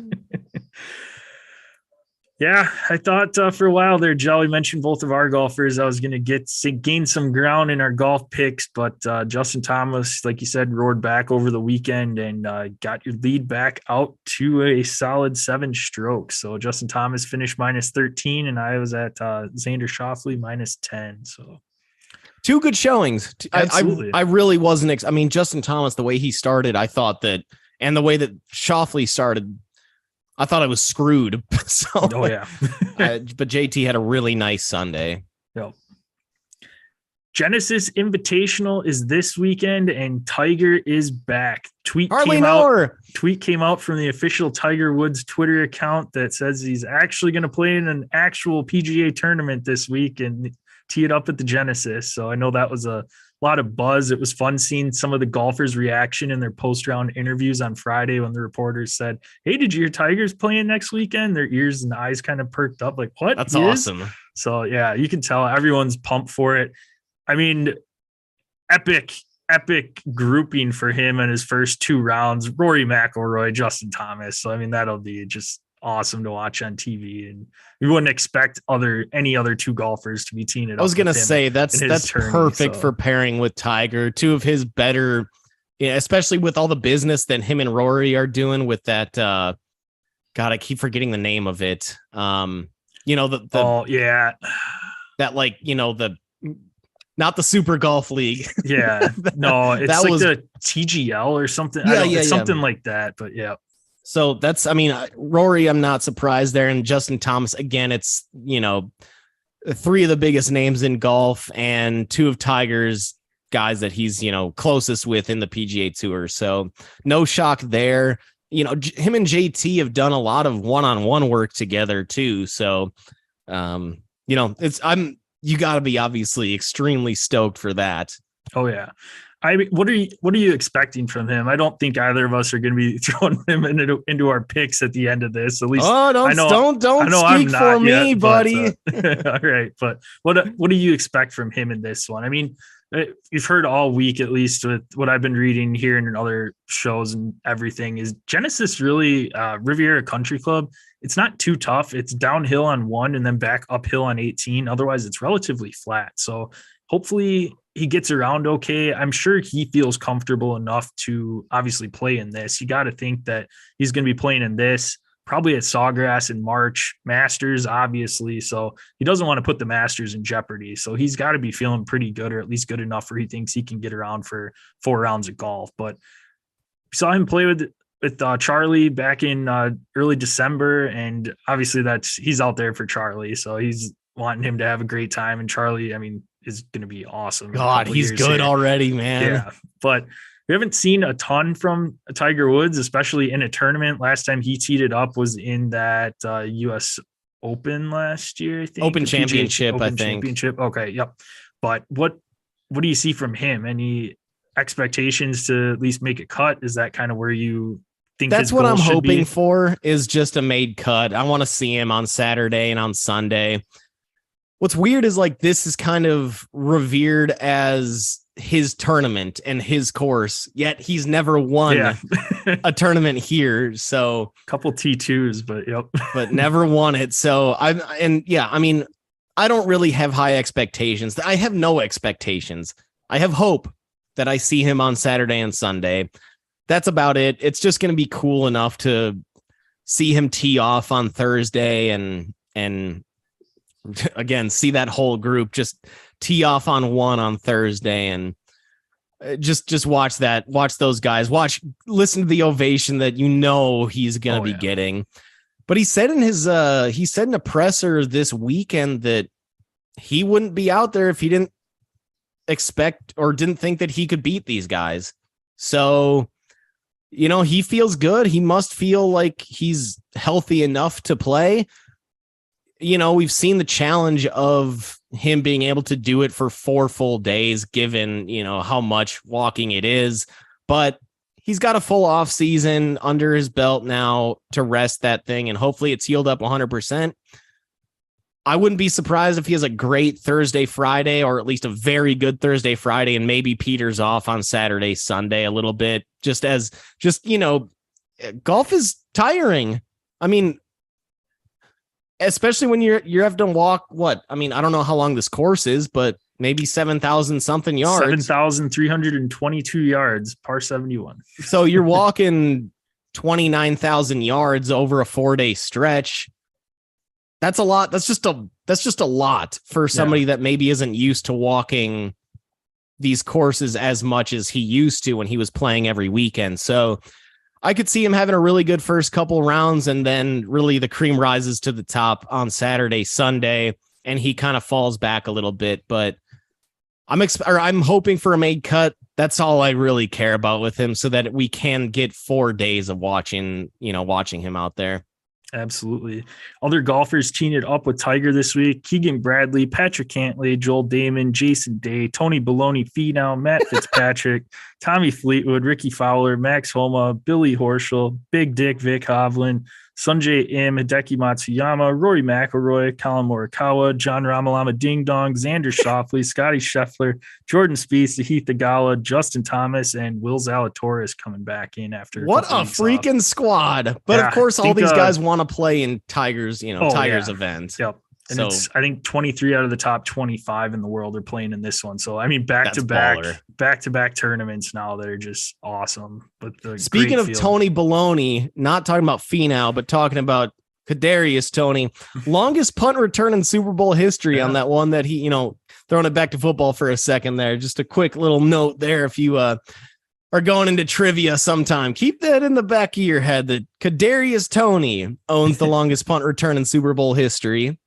Yeah, I thought for a while there, Jelly mentioned both of our golfers. I was going to gain some ground in our golf picks, but Justin Thomas, like you said, roared back over the weekend and got your lead back out to a solid 7 strokes. So Justin Thomas finished -13, and I was at Xander Schauffele -10. So 2 good showings. Absolutely. I really wasn't. I mean, Justin Thomas, the way he started, I thought that, and the way that Schauffele started, I thought I was screwed. So, but JT had a really nice Sunday. Yep. Genesis Invitational is this weekend, and Tiger is back. Tweet came out from the official Tiger Woods Twitter account that says he's actually going to play in an actual PGA tournament this week and tee it up at the Genesis. So I know that was a lot of buzz. It was fun seeing some of the golfers' reaction in their post-round interviews on Friday when the reporters said, "Hey, did you hear Tiger's playing next weekend?" Their ears and eyes kind of perked up like, "What? That's awesome." So yeah, you can tell everyone's pumped for it. I mean, epic grouping for him in his first 2 rounds. Rory McIlroy, Justin Thomas. So I mean, that'll be just awesome to watch on TV, and we wouldn't expect any other 2 golfers to be teeing it up. I was gonna say that's perfect for pairing with Tiger. 2 of his better, especially with all the business that him and Rory are doing with that. God, I keep forgetting the name of it. That not the Super Golf League. Yeah, no, it's that like was the TGL or something. Something like that. But yeah. So that's, I mean, Rory, I'm not surprised there. And Justin Thomas, again, it's, 3 of the biggest names in golf and 2 of Tiger's guys that he's, closest with in the PGA Tour. So no shock there. Him and JT have done a lot of one-on-one work together too. So, you got to be obviously extremely stoked for that. Oh yeah. What are you expecting from him? I don't think either of us are going to be throwing him into our picks at the end of this. At least, don't speak for me, buddy. All right, but what do you expect from him in this one? I mean, you've heard all week, at least with what I've been reading here and in other shows and everything, is Genesis really Riviera Country Club? It's not too tough. It's downhill on 1 and then back uphill on 18. Otherwise, it's relatively flat. So hopefully he gets around okay. I'm sure he feels comfortable enough to obviously play in this. You got to think that he's going to be playing in this, probably at Sawgrass in March, Masters, obviously. So he doesn't want to put the Masters in jeopardy. So he's got to be feeling pretty good, or at least good enough where he thinks he can get around for 4 rounds of golf. But we saw him play with Charlie back in early December. And obviously he's out there for Charlie. So he's wanting him to have a great time. And Charlie, I mean, is going to be awesome. God, he's good already, man. Yeah, but we haven't seen a ton from Tiger Woods, especially in a tournament. Last time he teed it up was in that U.S. Open last year, I think. Open The PGA Championship, I Open think. Championship. Okay, yep. But what do you see from him? Any expectations to at least make a cut? Is that kind of where you think That's his what goal I'm should hoping be? for, is just a made cut. I want to see him on Saturday and on Sunday. What's weird is like this is kind of revered as his tournament and his course, yet he's never Yeah. won a tournament here. So Couple T2s, but yep. but never won it. So I mean, I don't really have high expectations. I have no expectations. I have hope that I see him on Saturday and Sunday. That's about it. It's just going to be cool enough to see him tee off on Thursday and again, see that whole group just tee off on one on Thursday and just watch those guys, listen to the ovation that he's going to be getting. But he said in a presser this weekend that he wouldn't be out there if he didn't expect or didn't think that he could beat these guys. So, he feels good. He must feel like he's healthy enough to play. We've seen the challenge of him being able to do it for 4 full days, given, how much walking it is. But he's got a full off season under his belt now to rest that thing. And hopefully it's healed up 100%. I wouldn't be surprised if he has a great Thursday, Friday, or at least a very good Thursday, Friday, and maybe peters off on Saturday, Sunday a little bit, golf is tiring. I mean, especially when you have to walk I don't know how long this course is, but maybe 7,000 something yards. 7,322 yards, par 71. So you're walking 29,000 yards over a 4-day stretch. That's a lot. That's just a lot for somebody that maybe isn't used to walking these courses as much as he used to when he was playing every weekend. So I could see him having a really good first couple rounds, and then really the cream rises to the top on Saturday, Sunday, and he kind of falls back a little bit. But I'm hoping for a made cut. That's all I really care about with him, so that we can get 4 days of watching him out there. Absolutely. Other golfers teamed it up with Tiger this week: Keegan Bradley, Patrick Cantlay, Joel Damon, Jason Day, Tony Baloney Finau, Matt Fitzpatrick, Tommy Fleetwood, Ricky Fowler, Max Homa, Billy Horschel, Big Dick Vic Hovland, Sanjay Im, Hideki Matsuyama, Rory McIlroy, Colin Morikawa, John Ramalama Ding Dong, Xander Schauffele, Scotty Scheffler, Jordan Spieth, Heath Theegala, Justin Thomas, and Will Zalatoris coming back in after what a freaking off. Squad. But of course, all these guys want to play in Tiger's event. Yep. And it's, I think 23 out of the top 25 in the world are playing in this one. So, I mean, back-to-back tournaments now that are just awesome. But speaking of Tony Baloney, not talking about Finau, but talking about Kadarius Toney, longest punt return in Super Bowl history on that one that he, throwing it back to football for a second there. Just a quick little note there. If you are going into trivia sometime, keep that in the back of your head that Kadarius Toney owns the longest punt return in Super Bowl history.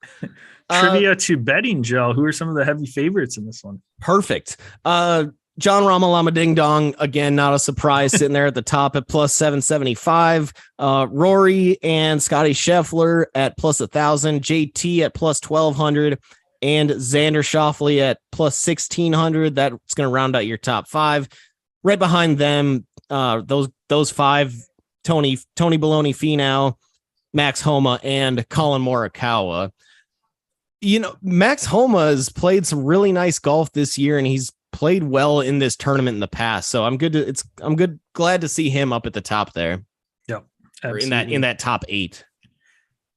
Trivia to betting, Joe. Who are some of the heavy favorites in this one? Perfect. John Ramalama Ding Dong, again, not a surprise, sitting there at the top at plus 775. Rory and Scotty Scheffler at plus 1,000. JT at plus 1,200. And Xander Schauffele at plus 1,600. That's going to round out your top 5. Right behind them, those 5, Tony Baloney Finau, Max Homa, and Colin Morikawa. Max Homa has played some really nice golf this year, and he's played well in this tournament in the past. So I'm glad to see him up at the top there. Yep, or in that top 8.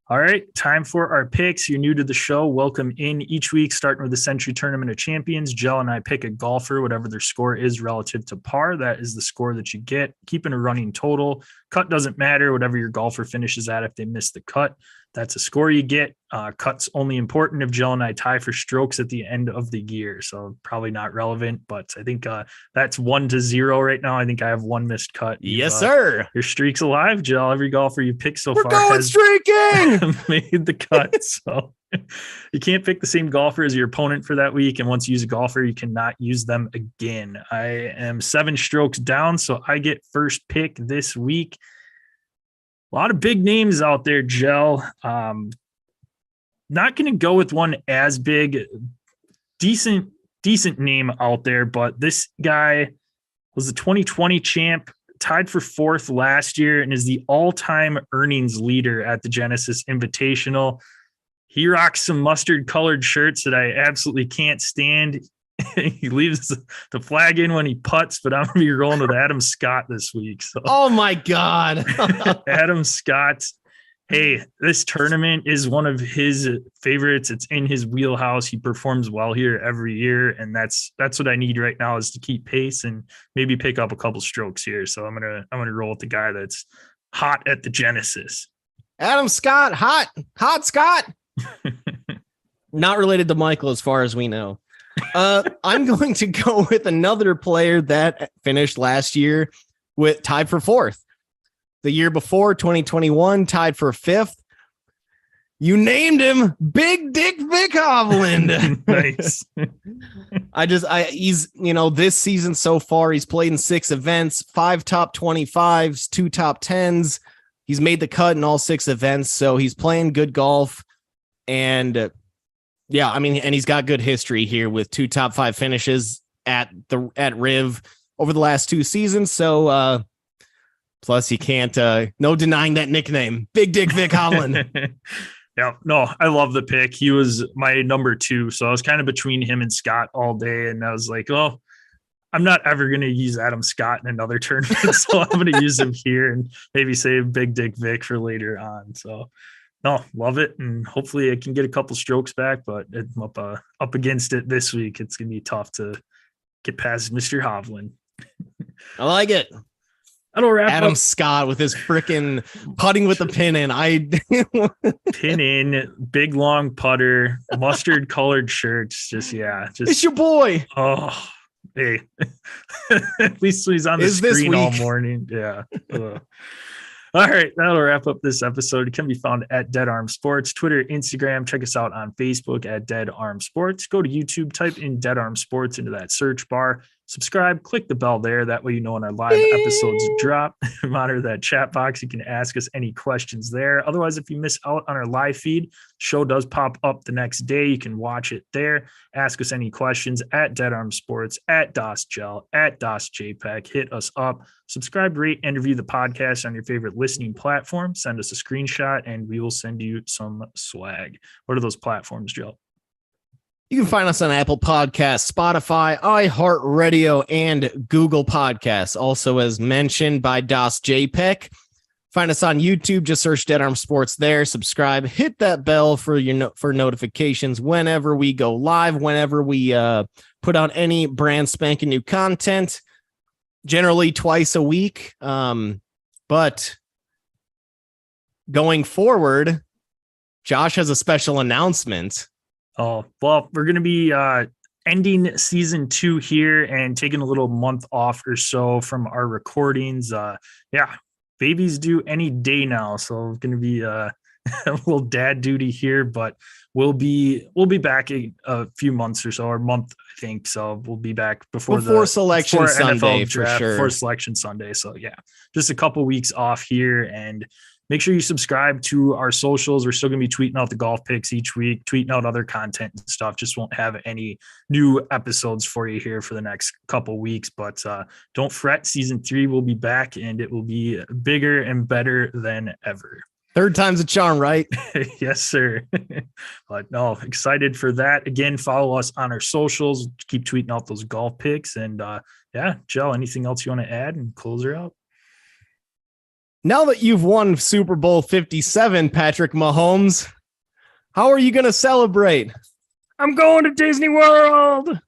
All right, time for our picks. You're new to the show. Welcome in. Each week, starting with the Century Tournament of Champions, Jell and I pick a golfer, whatever their score is relative to par. That is the score that you get. Keeping a running total. Cut doesn't matter. Whatever your golfer finishes at, if they miss the cut, that's a score you get. Cut's only important if Jell and I tie for strokes at the end of the year. So probably not relevant, but I think that's 1-0 right now. I think I have 1 missed cut. Yes, sir. Your streak's alive, Jell. Every golfer you pick so far has streaking made the cut. So you can't pick the same golfer as your opponent for that week. And once you use a golfer, you cannot use them again. I am 7 strokes down, so I get first pick this week. A lot of big names out there, Jell. not going to go with one as big, decent name out there, but this guy was the 2020 champ, tied for 4th last year, and is the all-time earnings leader at the Genesis Invitational. He rocks some mustard-colored shirts that I absolutely can't stand. He leaves the flag in when he putts, but I'm going to be rolling with Adam Scott this week. So. Oh, my God. Adam Scott. Hey, this tournament is one of his favorites. It's in his wheelhouse. He performs well here every year, and that's what I need right now, is to keep pace and maybe pick up a couple strokes here. So I'm gonna roll with the guy that's hot at the Genesis. Adam Scott, hot Scott. Not related to Michael as far as we know. I'm going to go with another player that finished last year with tied for 4th. The year before, 2021, tied for 5th. You named him Big Dick Vic Hovland. Nice. He's, this season so far, he's played in 6 events, 5 top 25s, 2 top 10s. He's made the cut in all 6 events. So he's playing good golf. And and he's got good history here with 2 top 5 finishes at Riv over the last 2 seasons. So, plus, you can't, no denying that nickname, Big Dick Vic Hovland. Yeah, no, I love the pick. He was my number 2, so I was kind of between him and Scott all day, and I was like, oh, I'm not ever going to use Adam Scott in another tournament, so I'm going to use him here and maybe save Big Dick Vic for later on. So, no, love it, and hopefully I can get a couple strokes back, but I'm up against it this week. It's going to be tough to get past Mr. Hovland. I like it. That'll wrap Adam up. Scott with his freaking putting with the pin in. Pin in, big long putter, mustard colored shirts. Just it's your boy. Oh, hey. At least he's on the screen all morning. Yeah. All right, that'll wrap up this episode. It can be found at Dead Arm Sports, Twitter, Instagram. Check us out on Facebook at Dead Arm Sports. Go to YouTube, type in Dead Arm Sports into that search bar. Subscribe, click the bell there. That way you know when our live episodes drop. Monitor that chat box. You can ask us any questions there. Otherwise, if you miss out on our live feed, show does pop up the next day. You can watch it there. Ask us any questions at Dead Arm Sports, at DosGel, at DosJPEG. Hit us up. Subscribe, rate, and review the podcast on your favorite listening platform. Send us a screenshot, and we will send you some swag. What are those platforms, Joe? You can find us on Apple Podcasts, Spotify, iHeartRadio, and Google Podcasts. Also, as mentioned by DosJPEG. Find us on YouTube. Just search Dead Arm Sports there. Subscribe. Hit that bell for for notifications whenever we go live, whenever we put out any brand spanking new content. Generally twice a week. But going forward, Josh has a special announcement. Oh, well, we're going to be ending season 2 here and taking a little month off or so from our recordings. Baby's due any day now. So we're going to be a little dad duty here, but we'll be back in a few months or so, or a month, I think. So we'll be back before Selection Sunday NFL draft, for sure. Before Selection Sunday. So yeah, just a couple weeks off here, and make sure you subscribe to our socials. We're still going to be tweeting out the golf picks each week, tweeting out other content and stuff. Just won't have any new episodes for you here for the next couple weeks. But don't fret. Season 3 will be back, and it will be bigger and better than ever. 3rd time's a charm, right? Yes, sir. But no, excited for that. Again, follow us on our socials. Keep tweeting out those golf picks. And Joe, anything else you want to add and close her out? Now that you've won Super Bowl 57, Patrick Mahomes, how are you going to celebrate? I'm going to Disney World.